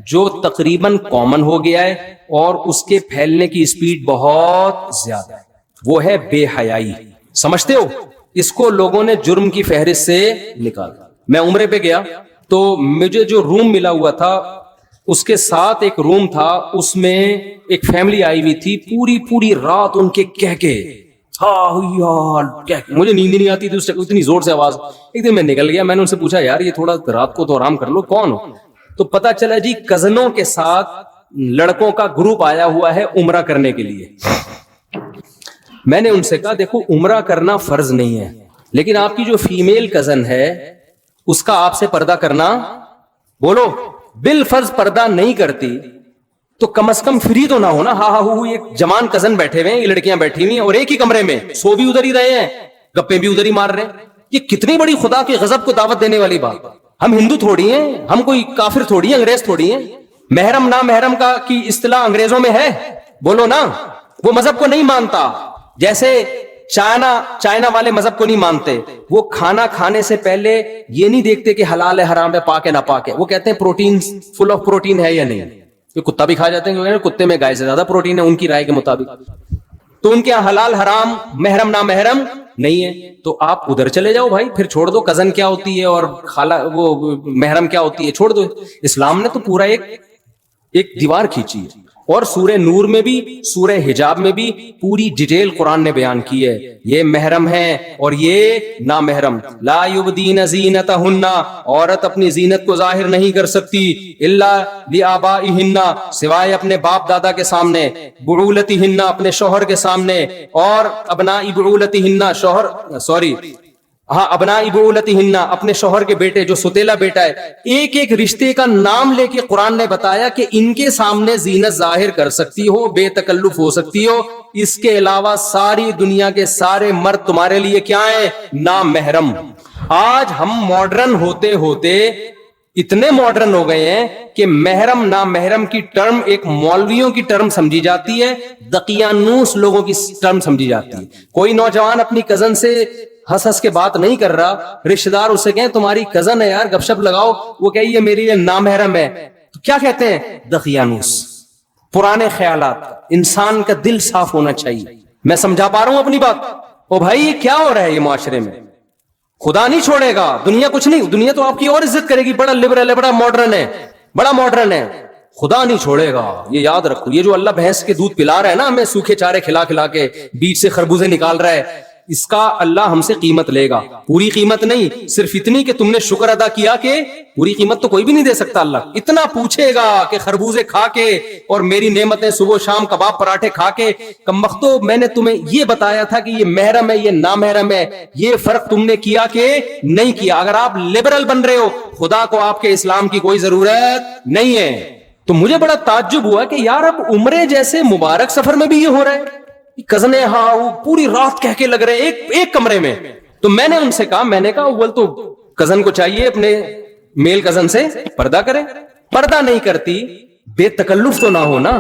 جو تقریباً کامن ہو گیا ہے اور اس کے پھیلنے کی سپیڈ بہت زیادہ ہے، وہ ہے بے حیائی۔ سمجھتے ہو، اس کو لوگوں نے جرم کی فہرست سے نکالا۔ میں عمرے پہ گیا تو مجھے جو روم ملا ہوا تھا اس کے ساتھ ایک روم تھا، اس میں ایک فیملی آئی ہوئی تھی، پوری رات ان کے کہکے، مجھے نیند نہیں آتی تھی اس اتنی زور سے آواز۔ ایک دن میں نکل گیا، میں نے ان سے پوچھا یار یہ تھوڑا رات کو تو آرام کر لو، کون ہو؟ تو پتا چلا جی کزنوں کے ساتھ لڑکوں کا گروپ آیا ہوا ہے عمرہ کرنے کے لیے۔ میں نے ان سے کہا دیکھو عمرہ کرنا فرض نہیں ہے، لیکن آپ کی جو فیمیل کزن ہے اس کا آپ سے پردہ کرنا، بولو بالفرض پردہ نہیں کرتی تو کم از کم فری تو نہ ہونا۔ ایک جوان کزن بیٹھے ہوئے ہیں، یہ لڑکیاں بیٹھی ہوئی ہیں اور ایک ہی کمرے میں، سو بھی ادھر ہی رہے ہیں، گپے بھی ادھر ہی مار رہے ہیں۔ یہ کتنی بڑی خدا کے غضب کو دعوت دینے والی بات۔ ہم ہندو تھوڑی ہیں, ہم کوئی کافر تھوڑی ہیں, انگریز تھوڑی ہیں. محرم نا محرم کا کی اصطلاح انگریزوں میں ہے, بولو نا. وہ مذہب کو نہیں مانتا, جیسے چائنا والے مذہب کو نہیں مانتے. وہ کھانا کھانے سے پہلے یہ نہیں دیکھتے کہ حلال ہے حرام ہے پاک ہے نہ پاک ہے, وہ کہتے ہیں پروٹین فل آف پروٹین ہے یا نہیں. یہ کتا بھی کھا جاتے ہیں کیونکہ کتے میں گائے سے زیادہ پروٹین ہے ان کی رائے کے مطابق. تو ان کے یہاں حلال حرام محرم نا محرم نہیں ہے. تو آپ ادھر چلے جاؤ بھائی, پھر چھوڑ دو کزن کیا ہوتی ہے اور خالہ وہ محرم کیا ہوتی ہے, چھوڑ دو. اسلام نے تو پورا ایک دیوار کھینچی ہے. اور سورہ نور میں بھی سورہ حجاب میں بھی پوری ڈیٹیل قرآن نے بیان کی ہے. یہ محرم ہے اور یہ نامحرم. لا یبدین زینتہن, عورت اپنی زینت کو ظاہر نہیں کر سکتی الا لآبائہن, سوائے اپنے باپ دادا کے سامنے, بعولتہن, اپنے شوہر کے سامنے, اور ابناء بعولتہن, ابناء بعولتہن, اپنے شوہر کے بیٹے جو ستیلا بیٹا ہے. ایک ایک رشتے کا نام لے کے قرآن نے بتایا کہ ان کے سامنے زینت ظاہر کر سکتی ہو, بے تکلف ہو سکتی ہو. اس کے علاوہ ساری دنیا کے سارے مرد تمہارے لیے کیا ہیں, نامحرم. آج ہم ماڈرن ہوتے ہوتے اتنے ماڈرن ہو گئے ہیں کہ محرم نامحرم کی ٹرم ایک مولویوں کی ٹرم سمجھی جاتی ہے, دقیانوس لوگوں کی ٹرم سمجھی جاتی ہے. کوئی نوجوان اپنی کزن سے ہنس ہنس کے بات نہیں کر رہا, رشتہ دار اسے کہیں تمہاری کزن ہے یار گپ شپ لگاؤ, وہ کہے یہ میری نامحرم ہے, تو کیا کہتے ہیں, دقیانوس, پرانے خیالات. انسان کا دل صاف ہونا چاہیے. میں سمجھا پا رہا ہوں اپنی بات؟ او بھائی یہ کیا ہو رہا ہے یہ معاشرے میں؟ خدا نہیں چھوڑے گا, دنیا کچھ نہیں, دنیا تو آپ کی اور عزت کرے گی, بڑا لبرل ہے, بڑا ماڈرن ہے, خدا نہیں چھوڑے گا. یہ یاد رکھو, یہ جو اللہ بھینس کے دودھ پلا رہا ہے نا ہمیں, سوکھے چارے کھلا کھلا کے بیچ سے خربوزے نکال رہا ہے, اس کا اللہ ہم سے قیمت لے گا. پوری قیمت نہیں, صرف اتنی کہ تم نے شکر ادا کیا, کہ پوری قیمت تو کوئی بھی نہیں دے سکتا. اللہ اتنا پوچھے گا کہ خربوزے کھا کے اور میری نعمتیں صبح شام کباب پراٹھے کھا کے, کم وقتوں میں نے تمہیں یہ بتایا تھا کہ یہ محرم ہے یہ نامحرم ہے, یہ فرق تم نے کیا کہ نہیں کیا. اگر آپ لبرل بن رہے ہو, خدا کو آپ کے اسلام کی کوئی ضرورت نہیں ہے. تو مجھے بڑا تعجب ہوا کہ یار اب عمرے جیسے مبارک سفر میں بھی یہ ہو رہا ہے. کزنے ہاں وہ پوری رات کہہ کے لگ رہے ایک کمرے میں. تو میں نے ان سے کہا, میں نے کہا اول تو کزن کو چاہیے اپنے میل کزن سے پردہ کرے, پردہ نہیں کرتی, بے تکلف تو نہ ہو نا,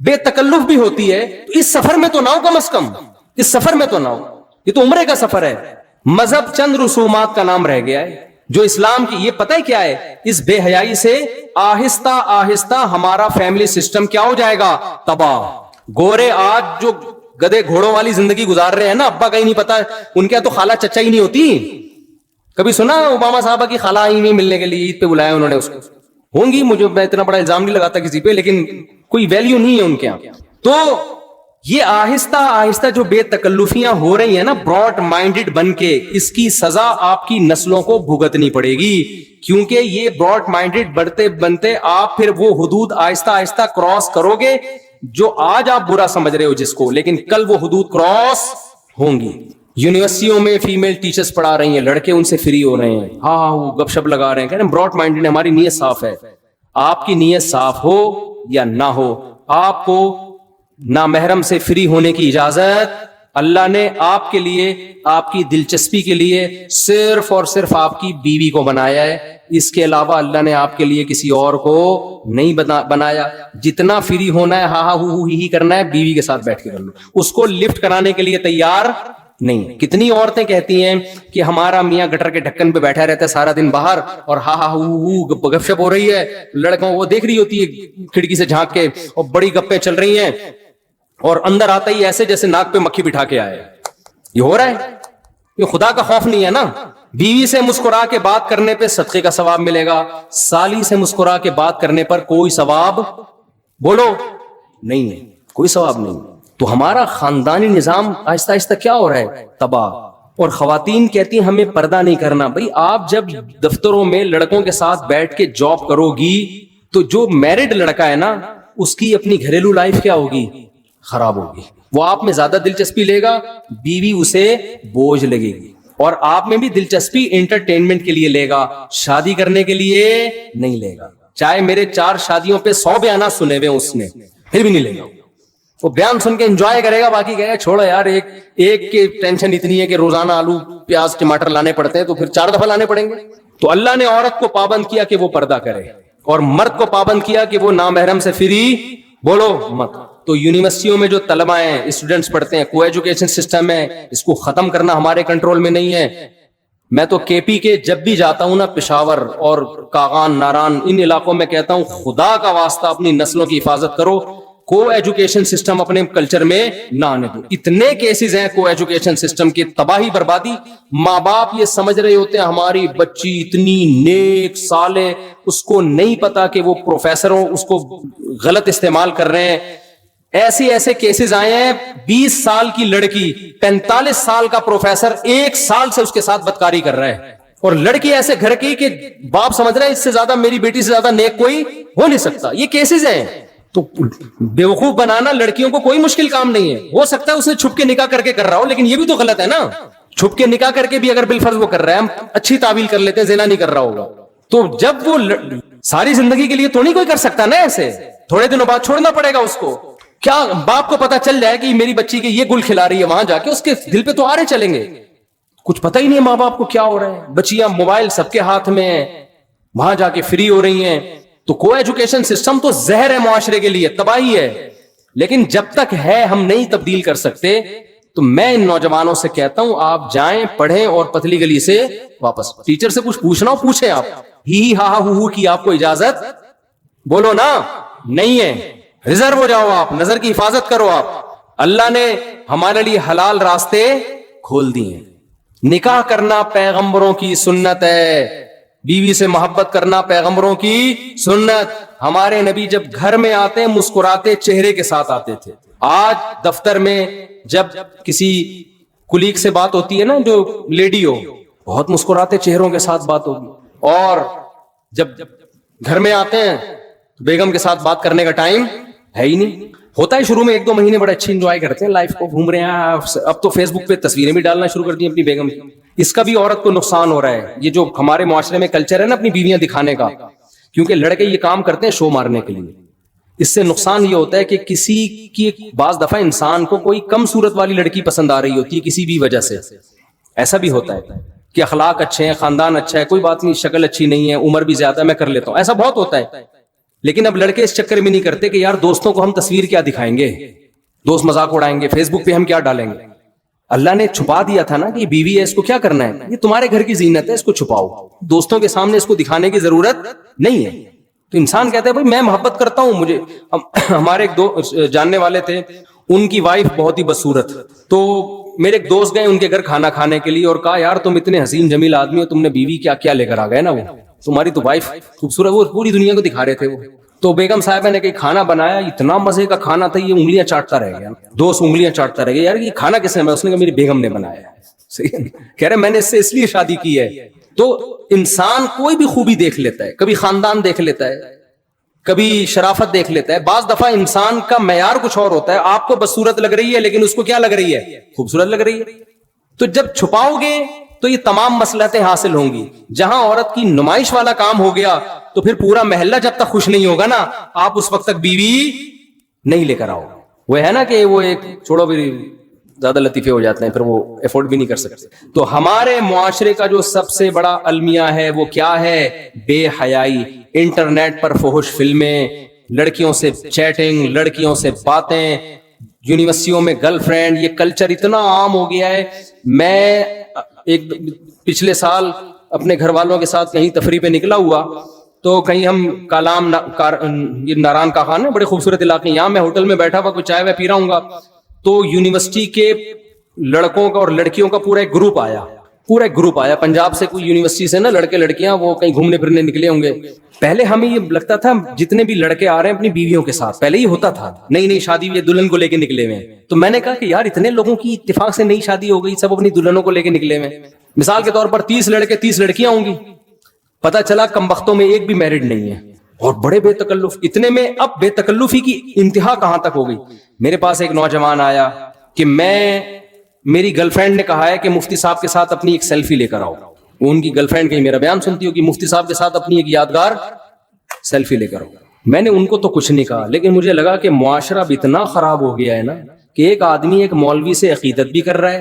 بے تکلف بھی ہوتی ہے تو اس سفر میں تو نہ ہو, کم از کم اس سفر میں تو نہ ہو. یہ تو عمرے کا سفر ہے. مذہب چند رسومات کا نام رہ گیا ہے جو اسلام کی. یہ پتہ ہے کیا ہے, اس بے حیائی سے آہستہ آہستہ ہمارا فیملی سسٹم کیا ہو جائے گا, تباہ. گورے آج جو گدے گھوڑوں والی زندگی گزار رہے ہیں نا, ابا کہیں نہیں پتا, ان کے تو خالہ چچا ہی نہیں ہوتی. کبھی سنا اوباما صاحبہ کی خالہ ہی نہیں ملنے کے لیے عید پہ بلایا انہوں نے اس کو؟ ہوں گی, مجھے میں اتنا بڑا الزام نہیں لگاتا کسی پہ, لیکن کوئی ویلیو نہیں ہے ان کے یہاں. تو یہ آہستہ آہستہ جو بے تکلفیاں ہو رہی ہیں نا, براڈ مائنڈڈ بن کے, اس کی سزا آپ کی نسلوں کو بھگتنی پڑے گی. کیونکہ یہ براڈ مائنڈڈ بڑھتے بنتے آپ پھر وہ حدود آہستہ آہستہ کراس کرو گے جو آج آپ برا سمجھ رہے ہو جس کو, لیکن کل وہ حدود کراس ہوں گی. یونیورسٹیوں میں فیمیل ٹیچرز پڑھا رہی ہیں, لڑکے ان سے فری ہو رہے ہیں, ہاں وہ گپ شپ لگا رہے ہیں, کہہ رہے ہیں براڈ مائنڈڈ, ہماری نیت صاف ہے. آپ کی نیت صاف ہو یا نہ ہو, آپ کو نامحرم سے فری ہونے کی اجازت اللہ نے آپ کے لیے, آپ کی دلچسپی کے لیے صرف اور صرف آپ کی بیوی کو بنایا ہے. اس کے علاوہ اللہ نے آپ کے لیے کسی اور کو نہیں بنایا. جتنا فری ہونا ہے, ہاں ہو ہی کرنا ہے, بیوی کے ساتھ بیٹھ کے کر لو. اس کو لفٹ کرانے کے لیے تیار نہیں. کتنی عورتیں کہتی ہیں کہ ہمارا میاں گٹر کے ڈھکن پہ بیٹھا رہتا ہے سارا دن باہر, اور ہاں گپ شپ ہو رہی ہے, لڑکوں وہ دیکھ رہی ہوتی ہے کھڑکی سے جھانک کے, اور بڑی گپیں چل رہی ہیں, اور اندر آتا ہی ایسے جیسے ناک پہ مکھی بٹھا کے آئے. یہ ہو رہا ہے, یہ خدا کا خوف نہیں ہے نا. بیوی سے مسکرا کے بات کرنے پہ صدقے کا ثواب ملے گا, سالی سے مسکرا کے بات کرنے پر کوئی ثواب بولو نہیں ہے, کوئی ثواب نہیں. تو ہمارا خاندانی نظام آہستہ آہستہ کیا ہو رہا ہے, تباہ. اور خواتین کہتی ہیں ہمیں پردہ نہیں کرنا. بھائی آپ جب دفتروں میں لڑکوں کے ساتھ بیٹھ کے جاب کرو گی تو جو میرڈ لڑکا ہے نا, اس کی اپنی گھریلو لائف کیا ہوگی, خراب ہوگی. وہ آپ میں زیادہ دلچسپی لے گا, بیوی اسے بوجھ لگے گی. اور آپ میں بھی دلچسپی انٹرٹینمنٹ کے لیے لے گا, شادی کرنے کے لیے نہیں لے گا. چاہے میرے 4 شادیوں پہ 100 بیانات سنے ہوئے اس نے, پھر بھی نہیں لے گا. وہ بیان سن کے انجوائے کرے گا, باقی کہے گا چھوڑو یار, ایک کی ٹینشن اتنی ہے کہ روزانہ آلو پیاز ٹماٹر لانے پڑتے ہیں, تو پھر 4 دفعہ لانے پڑیں گے. تو اللہ نے عورت کو پابند کیا کہ وہ پردہ کرے اور مرد کو پابند کیا کہ وہ نامحرم سے فری بولو مت. تو یونیورسٹیوں میں جو طلبہ ہیں اسٹوڈنٹس پڑھتے ہیں کو ایجوکیشن سسٹم ہے, اس کو ختم کرنا ہمارے کنٹرول میں نہیں ہے. میں تو کے پی کے جب بھی جاتا ہوں نا, پشاور اور کاغان ناران ان علاقوں میں کہتا ہوں خدا کا واسطہ اپنی نسلوں کی حفاظت کرو, کو ایجوکیشن سسٹم اپنے کلچر میں نہ آنے دو. اتنے کیسز ہیں کو ایجوکیشن سسٹم کی تباہی بربادی. ماں باپ یہ سمجھ رہے ہوتے ہیں ہماری بچی اتنی نیک صالح, اس کو نہیں پتا کہ وہ پروفیسروں اس کو غلط استعمال کر رہے ہیں. ایسے کیسز آئے ہیں, 20 سال کی لڑکی 45 سال کا پروفیسر 1 سال سے اس کے ساتھ بدکاری کر رہا ہے, اور لڑکی ایسے گھر کی کہ باپ سمجھ رہا ہے اس سے زیادہ میری بیٹی سے زیادہ نیک کوئی ہو نہیں سکتا. یہ کیسز ہیں. تو بیوقوف بنانا لڑکیوں کو کوئی مشکل کام نہیں ہے. ہو سکتا ہے اس نے چھپ کے نکاح کر کے کر رہا ہو, لیکن یہ بھی تو غلط ہے نا. چھپ کے نکاح کر کے بھی اگر بالفرض وہ کر رہا ہے, ہم اچھی تعویل کر لیتے ہیں زنا نہیں کر رہا ہوگا, تو جب وہ ساری زندگی کے لیے تو نہیں کوئی کر سکتا نا ایسے, تھوڑے دنوں بعد چھوڑنا پڑے گا اس کو. کیا باپ کو پتا چل جائے کہ میری بچی کے یہ گل کھلا رہی ہے, وہاں جا کے اس کے دل پہ تو آرے چلیں گے. کچھ پتہ ہی نہیں ہے ماں باپ کو کیا ہو رہا ہے. بچیاں موبائل سب کے ہاتھ میں ہیں, وہاں جا کے فری ہو رہی ہیں. تو کو ایجوکیشن سسٹم تو زہر ہے معاشرے کے لیے, تباہی ہے. لیکن جب تک ہے ہم نہیں تبدیل کر سکتے. تو میں ان نوجوانوں سے کہتا ہوں آپ جائیں پڑھیں اور پتلی گلی سے واپس. ٹیچر سے کچھ پوچھنا ہو پوچھیں, آپ ہی ہا ہو کی آپ کو اجازت بولو نا نہیں ہے. ریزرو ہو جاؤ, آپ نظر کی حفاظت کرو. آپ اللہ نے ہمارے لیے حلال راستے کھول دیے ہیں. نکاح کرنا پیغمبروں کی سنت ہے, بیوی سے محبت کرنا پیغمبروں کی سنت. ہمارے نبی جب گھر میں آتے مسکراتے چہرے کے ساتھ آتے تھے. آج دفتر میں جب کسی کلیگ سے بات ہوتی ہے نا, جو لیڈی ہو, بہت مسکراتے چہروں کے ساتھ بات ہوگی, اور جب گھر میں آتے ہیں بیگم کے ساتھ بات کرنے کا ٹائم ہے ہی نہیں. ہوتا ہے شروع میں 1-2 مہینے بڑے اچھے انجوائے کرتے ہیں لائف کو, گھوم رہے ہیں. اب تو فیس بک پہ تصویریں بھی ڈالنا شروع کر دی اپنی بیگم کی. اس کا بھی عورت کو نقصان ہو رہا ہے. یہ جو ہمارے معاشرے میں کلچر ہے نا اپنی بیویاں دکھانے کا, کیونکہ لڑکے یہ کام کرتے ہیں شو مارنے کے لیے. اس سے نقصان یہ ہوتا ہے کہ کسی کی بعض دفعہ انسان کو کوئی کم صورت والی لڑکی پسند آ رہی ہوتی ہے کسی بھی وجہ سے. ایسا بھی ہوتا ہے کہ اخلاق اچھے ہیں, خاندان اچھا ہے, کوئی بات نہیں, شکل اچھی نہیں ہے, عمر بھی زیادہ, میں کر لیتا ہوں. ایسا بہت ہوتا ہے. لیکن اب لڑکے اس چکر میں نہیں کرتے کہ یار دوستوں کو ہم تصویر کیا دکھائیں گے, دوست مذاق اڑائیں گے, فیس بک پہ ہم کیا ڈالیں گے. اللہ نے چھپا دیا تھا نا کہ یہ بیوی ہے, اس کو کیا کرنا ہے, یہ تمہارے گھر کی زینت ہے, اس کو چھپاؤ. دوستوں کے سامنے اس کو دکھانے کی ضرورت نہیں ہے. تو انسان کہتا ہے بھائی میں محبت کرتا ہوں. مجھے ہمارے ایک دو جاننے والے تھے, ان کی وائف بہت ہی بدصورت. تو میرے ایک دوست گئے ان کے گھر کھانا کھانے کے لیے, اور کہا یار تم اتنے حسین جمیل آدمی ہو, تم نے بیوی کیا کیا لے کر آ گئے نا, وہ تمہاری تو وائف خوبصورت. وہ پوری دنیا کو دکھا رہے تھے وہ. تو بیگم صاحبہ نے کہ کھانا بنایا, اتنا مزے کا کھانا تھا, یہ انگلیاں چاٹتا رہ گیا. دوست انگلیاں چاٹتا رہ گیا, یار یہ کھانا کس نے بنایا؟ اس نے کہا میری بیگم نے بنایا ہے. صحیح, کہہ رہے میں نے اس سے اس لیے شادی کی ہے. تو انسان کوئی بھی خوبی دیکھ لیتا ہے, کبھی خاندان دیکھ لیتا ہے, کبھی شرافت دیکھ لیتا ہے. بعض دفعہ انسان کا معیار کچھ اور ہوتا ہے. آپ کو بدصورت لگ رہی ہے لیکن اس کو کیا لگ رہی ہے, خوبصورت لگ رہی ہے. تو جب چھپاؤ گے تو یہ تمام مصلحتیں حاصل ہوں گی. جہاں عورت کی نمائش والا کام ہو گیا تو پھر پورا محلہ جب تک خوش نہیں ہوگا نا, آپ اس وقت تک بیوی نہیں لے کر آؤ. وہ ہے نا کہ وہ ایک چھوڑو بھی زیادہ لطیفے ہو جاتے ہیں, پھر وہ افورڈ بھی نہیں کر سکتے. تو ہمارے معاشرے کا جو سب سے بڑا المیہ ہے وہ کیا ہے, بے حیائی. انٹرنیٹ پر فحش فلمیں, لڑکیوں سے چیٹنگ, لڑکیوں سے باتیں, یونیورسٹیوں میں گرل فرینڈ. یہ کلچر اتنا عام ہو گیا ہے. میں ایک پچھلے سال اپنے گھر والوں کے ساتھ کہیں تفریح پہ نکلا ہوا, تو کہیں ہم کالام یہ ناران کا خان ہے, بڑے خوبصورت علاقے, یہاں میں ہوٹل میں بیٹھا ہوا کوئی چائے وائے پی رہا ہوں گا, تو یونیورسٹی کے لڑکوں کا اور لڑکیوں کا پورا ایک گروپ آیا. پنجاب سے کوئی یونیورسٹی سے نا لڑکے لڑکیاں وہ کہیں گھومنے پھرنے نکلے ہوں گے. پہلے ہمیں یہ لگتا تھا جتنے بھی لڑکے آ رہے ہیں اپنی بیویوں کے ساتھ, پہلے ہی ہوتا تھا, نئی شادی ہوئی دلہن کو لے کے نکلے ہوئے. تو میں نے کہا کہ یار اتنے لوگوں کی اتفاق سے نئی شادی ہو گئی, سب اپنی دلہنوں کو لے کے نکلے ہوئے. مثال کے طور پر 30 لڑکے 30 لڑکیاں ہوں گی. پتا چلا کم بختوں میں ایک بھی میرڈ نہیں ہے, اور بڑے بے تکلف. اتنے میں اب بے تکلفی کی انتہا کہاں تک ہو گئی. میرے پاس ایک نوجوان آیا کہ میری گرل فرینڈ نے کہا ہے کہ مفتی صاحب کے ساتھ اپنی ایک سیلفی لے کر آؤ. ان کی گرل فرینڈ کہیں میرا بیان سنتی ہو کہ مفتی صاحب کے ساتھ اپنی ایک یادگار سیلفی لے کر آؤ. میں نے ان کو تو کچھ نہیں کہا, لیکن مجھے لگا کہ معاشرہ اب اتنا خراب ہو گیا ہے نا کہ ایک آدمی ایک مولوی سے عقیدت بھی کر رہا ہے,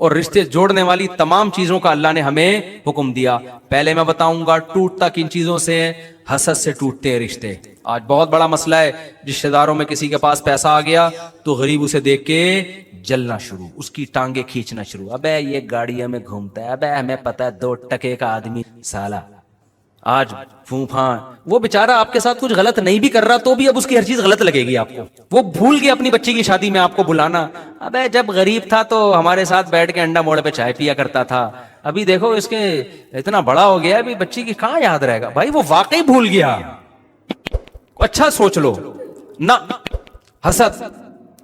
اور رشتے جوڑنے والی تمام چیزوں کا اللہ نے ہمیں حکم دیا. پہلے میں بتاؤں گا ٹوٹتا کن چیزوں سے ہے؟ حسد سے ٹوٹتے ہیں رشتے. آج بہت بڑا مسئلہ ہے, رشتے داروں میں کسی کے پاس پیسہ آ گیا تو غریب اسے دیکھ کے جلنا شروع, اس کی ٹانگیں کھینچنا شروع. ابے یہ گاڑیوں میں گھومتا ہے, ابے ہمیں پتہ ہے 2 ٹکے کا آدمی سالہ. آج پھوپھاں وہ بیچارہ آپ کے ساتھ کچھ غلط نہیں بھی کر رہا تو بھی اب اس کی ہر چیز غلط لگے گی آپ کو. وہ بھول گیا اپنی بچی کی شادی میں آپ کو بلانا. ابے جب غریب تھا تو ہمارے ساتھ بیٹھ کے انڈا موڑ پہ چائے پیا کرتا تھا, ابھی دیکھو اس کے اتنا بڑا ہو گیا, ابھی بچی کی کہاں یاد رہے گا. بھائی وہ واقعی بھول گیا. اچھا سوچ لو نہ, حسد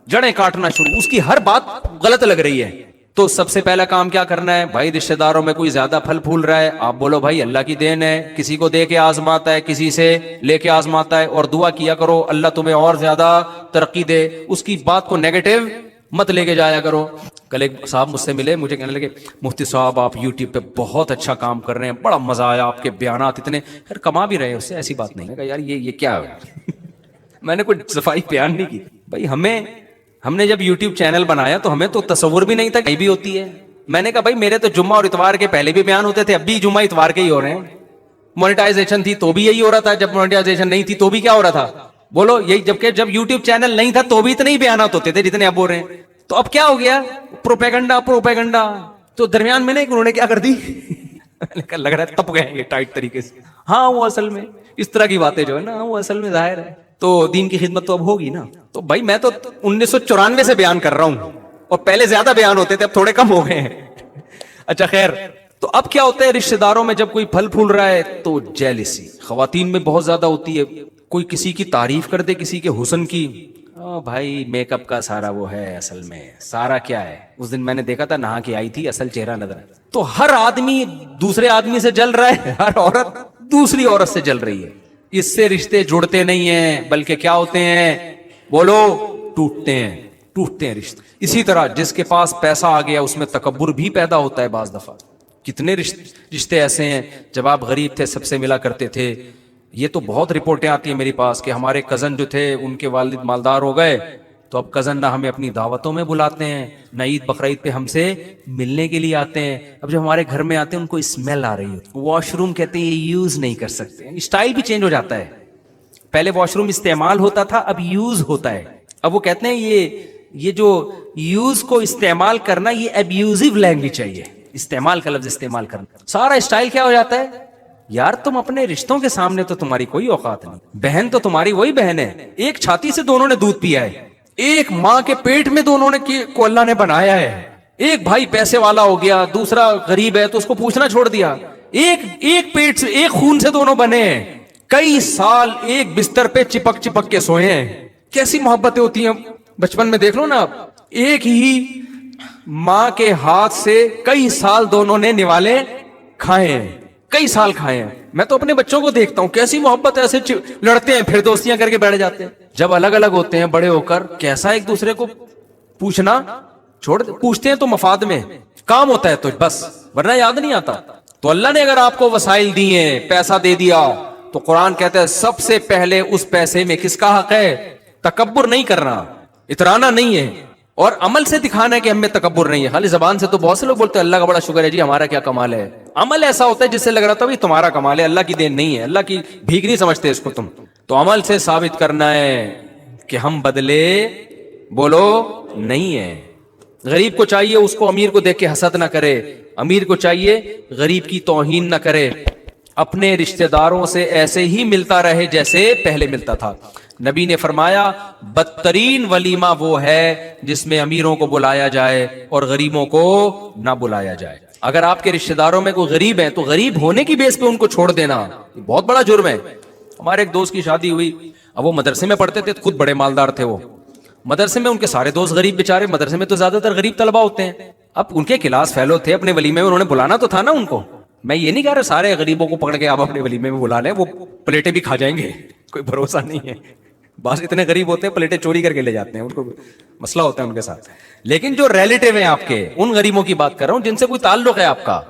جڑیں کاٹنا شروع, اس کی ہر بات غلط لگ رہی ہے. تو سب سے پہلا کام کیا کرنا ہے؟ بھائی رشتہ داروں میں کوئی زیادہ پھل پھول رہا ہے, آپ بولو بھائی اللہ کی دین ہے, کسی کو دے کے آزماتا ہے, کسی سے لے کے آزماتا ہے, اور دعا کیا کرو اللہ تمہیں اور زیادہ ترقی دے. اس کی بات کو نیگیٹو مت لے کے جایا کرو. کل ایک صاحب مجھ سے ملے, مجھے کہنے لگے مفتی صاحب آپ یوٹیوب پہ بہت اچھا کام کر رہے ہیں, بڑا مزہ آیا, آپ کے بیانات اتنے, خیر کما بھی رہے ہیں اس سے, ایسی بات نہیں ہے. یار یہ کیا ہے میں نے کوئی صفائی بیان نہیں کی. بھائی ہم نے جب یوٹیوب چینل بنایا تو ہمیں تو تصور بھی نہیں تھا کہیں بھی ہوتی ہے. میں نے کہا بھائی میرے تو جمعہ اور اتوار کے پہلے بھی بیان ہوتے تھے, اب بھی جمعہ اتوار کے ہی ہو رہے ہیں. مونیٹائزیشن تھی تو بھی یہی ہو رہا تھا, جب مونیٹائزیشن نہیں تھی تو بھی کیا ہو رہا تھا بولو یہی. جبکہ جب یوٹیوب چینل نہیں تھا تو بھی اتنے ہی بیانات ہوتے تھے جتنے اب ہو رہے ہیں. تو اب کیا ہو گیا؟ پروپیگنڈا. تو درمیان میں انہوں نے کیا کر دی لگ رہا ہے تپ گئے یہ ٹائٹ طریقے سے. ہاں وہ اصل میں اس طرح کی باتیں جو ہے نا وہ اصل میں ظاہر ہے تو دین کی خدمت تو اب ہوگی نا. تو بھائی میں تو 1994 سے بیان کر رہا ہوں, اور پہلے زیادہ بیان ہوتے تھے, اب تھوڑے کم ہو گئے ہیں. اچھا خیر, تو اب کیا ہوتا ہے رشتہ داروں میں جب کوئی پھل پھول رہا ہے تو جیلسی خواتین میں بہت زیادہ ہوتی ہے. کوئی کسی کی تعریف کر دے, کسی کے حسن کی, بھائی میک اپ کا سارا وہ ہے, اصل میں سارا کیا ہے. اس دن میں نے دیکھا تھا نہا کے آئی تھی, اصل چہرہ نظر آیا. تو ہر آدمی دوسرے آدمی سے جل رہا ہے, ہر عورت دوسری عورت سے جل رہی ہے. اس سے رشتے جڑتے نہیں ہیں بلکہ کیا ہوتے ہیں بولو ٹوٹتے ہیں رشتے. اسی طرح جس کے پاس پیسہ آ گیا اس میں تکبر بھی پیدا ہوتا ہے بعض دفعہ. کتنے رشتے ایسے ہیں جب آپ غریب تھے سب سے ملا کرتے تھے. یہ تو بہت رپورٹیں آتی ہیں میرے پاس کہ ہمارے کزن جو تھے ان کے والد مالدار ہو گئے تو اب کزن نہ ہمیں اپنی دعوتوں میں بلاتے ہیں, نہ عید بقرعید پہ ہم سے ملنے کے لیے آتے ہیں. اب جب ہمارے گھر میں آتے ہیں ان کو اسمیل آ رہی ہوتی, واش روم کہتے ہیں یہ یوز نہیں کر سکتے. اسٹائل بھی چینج ہو جاتا ہے. پہلے واش روم استعمال ہوتا تھا, اب یوز ہوتا ہے. اب وہ کہتے ہیں یہ جو یوز کو استعمال کرنا یہ ابیوزو لینگویج چاہیے, استعمال کا لفظ استعمال کرنا. سارا اسٹائل کیا ہو جاتا ہے یار, تم اپنے رشتوں کے سامنے تو تمہاری کوئی اوقات نہیں. بہن تو تمہاری وہی بہن ہے, ایک چھاتی سے دونوں نے دودھ پیا ہے, ایک ماں کے پیٹ میں دونوں نے کو اللہ نے بنایا ہے. ایک بھائی پیسے والا ہو گیا, دوسرا غریب ہے تو اس کو پوچھنا چھوڑ دیا. ایک پیٹ سے ایک خون سے دونوں بنے ہیں, کئی سال ایک بستر پہ چپک کے سوئے ہیں. کیسی محبتیں ہوتی ہیں بچپن میں, دیکھ لو نا آپ. ایک ہی ماں کے ہاتھ سے کئی سال دونوں نے نوالے کھائے ہیں, کئی سال کھائے ہیں. میں تو اپنے بچوں کو دیکھتا ہوں کیسی محبت ہے, ایسے لڑتے ہیں پھر دوستیاں کر کے بیٹھ جاتے ہیں. جب الگ الگ ہوتے ہیں بڑے ہو کر کیسا ایک دوسرے کو پوچھنا پوچھتے ہیں تو مفاد میں کام ہوتا ہے تو بس, ورنہ یاد نہیں آتا. تو اللہ نے اگر آپ کو وسائل دیے, پیسہ دے دیا, تو قرآن کہتا ہے سب سے پہلے اس پیسے میں کس کا حق ہے؟ تکبر نہیں کرنا, اترانا نہیں ہے, اور عمل سے دکھانا ہے کہ ہم میں تکبر نہیں ہے. خالی زبان سے تو بہت سے لوگ بولتے ہیں اللہ کا بڑا شکر ہے جی ہمارا کیا کمال ہے. عمل ایسا ہوتا ہے جس سے لگ رہا تھا بھائی تمہارا کمال ہے, اللہ کی دین نہیں ہے, اللہ کی بھیک نہیں سمجھتے اس کو تم. تو عمل سے ثابت کرنا ہے کہ ہم بدلے بولو نہیں ہے. غریب کو چاہیے اس کو امیر کو دیکھ کے حسد نہ کرے, امیر کو چاہیے غریب کی توہین نہ کرے. اپنے رشتہ داروں سے ایسے ہی ملتا رہے جیسے پہلے ملتا تھا. نبی نے فرمایا بدترین ولیمہ وہ ہے جس میں امیروں کو بلایا جائے اور غریبوں کو نہ بلایا جائے. اگر آپ کے رشتہ داروں میں کوئی غریب ہے تو غریب ہونے کی بیس پہ ان کو چھوڑ دینا بہت بڑا جرم ہے. ہمارے ایک دوست کی شادی ہوئی, اب وہ مدرسے میں پڑھتے تھے, خود بڑے مالدار تھے. وہ مدرسے میں ان کے سارے دوست غریب بیچارے, مدرسے میں تو زیادہ تر غریب طلبہ ہوتے ہیں. اب ان کے کلاس فیلو تھے, اپنے ولیمے میں انہوں نے بلانا تو تھا نا ان کو. میں یہ نہیں کہہ رہا سارے غریبوں کو پکڑ کے آپ اپنے ولیمے میں بلا لیں, وہ پلیٹیں بھی کھا جائیں گے, کوئی بھروسہ نہیں ہے. بس اتنے غریب ہوتے ہیں پلیٹیں چوری کر کے لے جاتے ہیں, ان کو مسئلہ ہوتا ہے ان کے ساتھ. لیکن جو ریلیٹیو ہیں آپ کے, ان غریبوں کی بات کر رہا ہوں جن سے کوئی تعلق ہے آپ کا,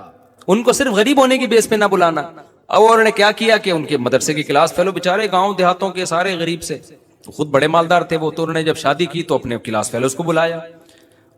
ان کو صرف غریب ہونے کی بیس پہ نہ بلانا. اب انہوں نے کیا کیا کہ ان کے مدرسے کی کلاس فیلو بیچارے گاؤں دیہاتوں کے سارے غریب سے, خود بڑے مالدار تھے وہ, تو انہوں نے جب شادی کی تو اپنے کلاس فیلوز کو بلایا.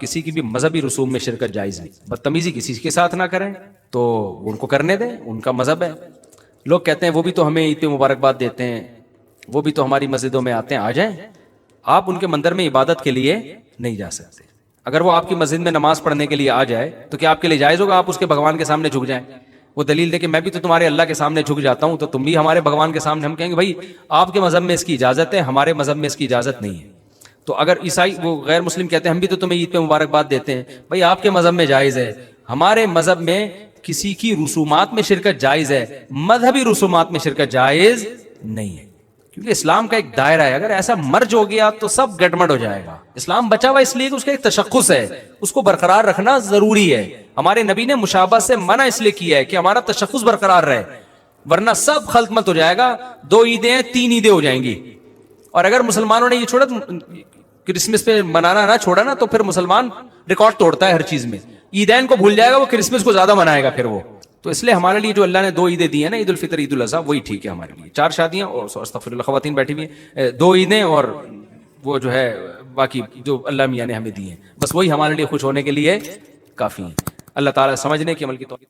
کسی کی بھی مذہبی رسوم میں شرکت جائز نہیں. بدتمیزی کسی کے ساتھ نہ کریں تو ان کو کرنے دیں, ان کا مذہب ہے. لوگ کہتے ہیں وہ بھی تو ہمیں عید پہ مبارکباد دیتے ہیں, وہ بھی تو ہماری مسجدوں میں آتے ہیں, آ جائیں. آپ ان کے مندر میں عبادت کے لیے نہیں جا سکتے. اگر وہ آپ کی مسجد میں نماز پڑھنے کے لیے آ جائے تو کیا آپ کے لیے جائز ہوگا آپ اس کے بھگوان کے سامنے جھک جائیں؟ وہ دلیل دے کہ میں بھی تو تمہارے اللہ کے سامنے جھک جاتا ہوں, تو تم بھی ہمارے بھگوان کے سامنے. ہم کہیں گے بھائی آپ کے مذہب میں اس کی اجازت ہے, ہمارے مذہب میں اس کی اجازت نہیں ہے. تو اگر عیسائی وہ غیر مسلم کہتے ہیں ہم بھی تو تمہیں عید پہ مبارکباد دیتے ہیں, بھائی آپ کے مذہب میں جائز ہے, ہمارے مذہب میں کسی کی رسومات میں شرکت جائز ہے, مذہبی رسومات میں شرکت جائز نہیں ہے. کیونکہ اسلام کا ایک دائرہ ہے, اگر ایسا مرج ہو گیا تو سب گڑبڑ ہو جائے گا. اسلام بچا ہوا اس لیے کہ اس کا ایک تشخص ہے, اس کو برقرار رکھنا ضروری ہے. ہمارے نبی نے مشابہ سے منع اس لیے کیا ہے کہ ہمارا تشخص برقرار رہے, ورنہ سب خلط مت ہو جائے گا. 2 عیدیں ہیں, 3 عیدیں ہو جائیں گی. اور اگر مسلمانوں نے یہ چھوڑا کرسمس پہ منانا نہ چھوڑا نا, تو پھر مسلمان ریکارڈ توڑتا ہے ہر چیز میں. عیدین کو بھول جائے گا, وہ کرسمس کو زیادہ منائے گا پھر وہ. تو اس لیے ہمارے لیے جو اللہ نے 2 عیدیں دی ہیں نا, عید الفطر عید الاضحیٰ, وہی ٹھیک ہے ہمارے لیے. 4 شادیاں اور استغفر اللہ خواتین بیٹھی ہوئی ہیں, 2 عیدیں اور وہ جو ہے باقی جو اللہ میاں نے ہمیں دی ہیں, بس وہی ہمارے لیے خوش ہونے کے لیے کافی ہیں. اللہ تعالیٰ سمجھنے کی عمل کی توفیق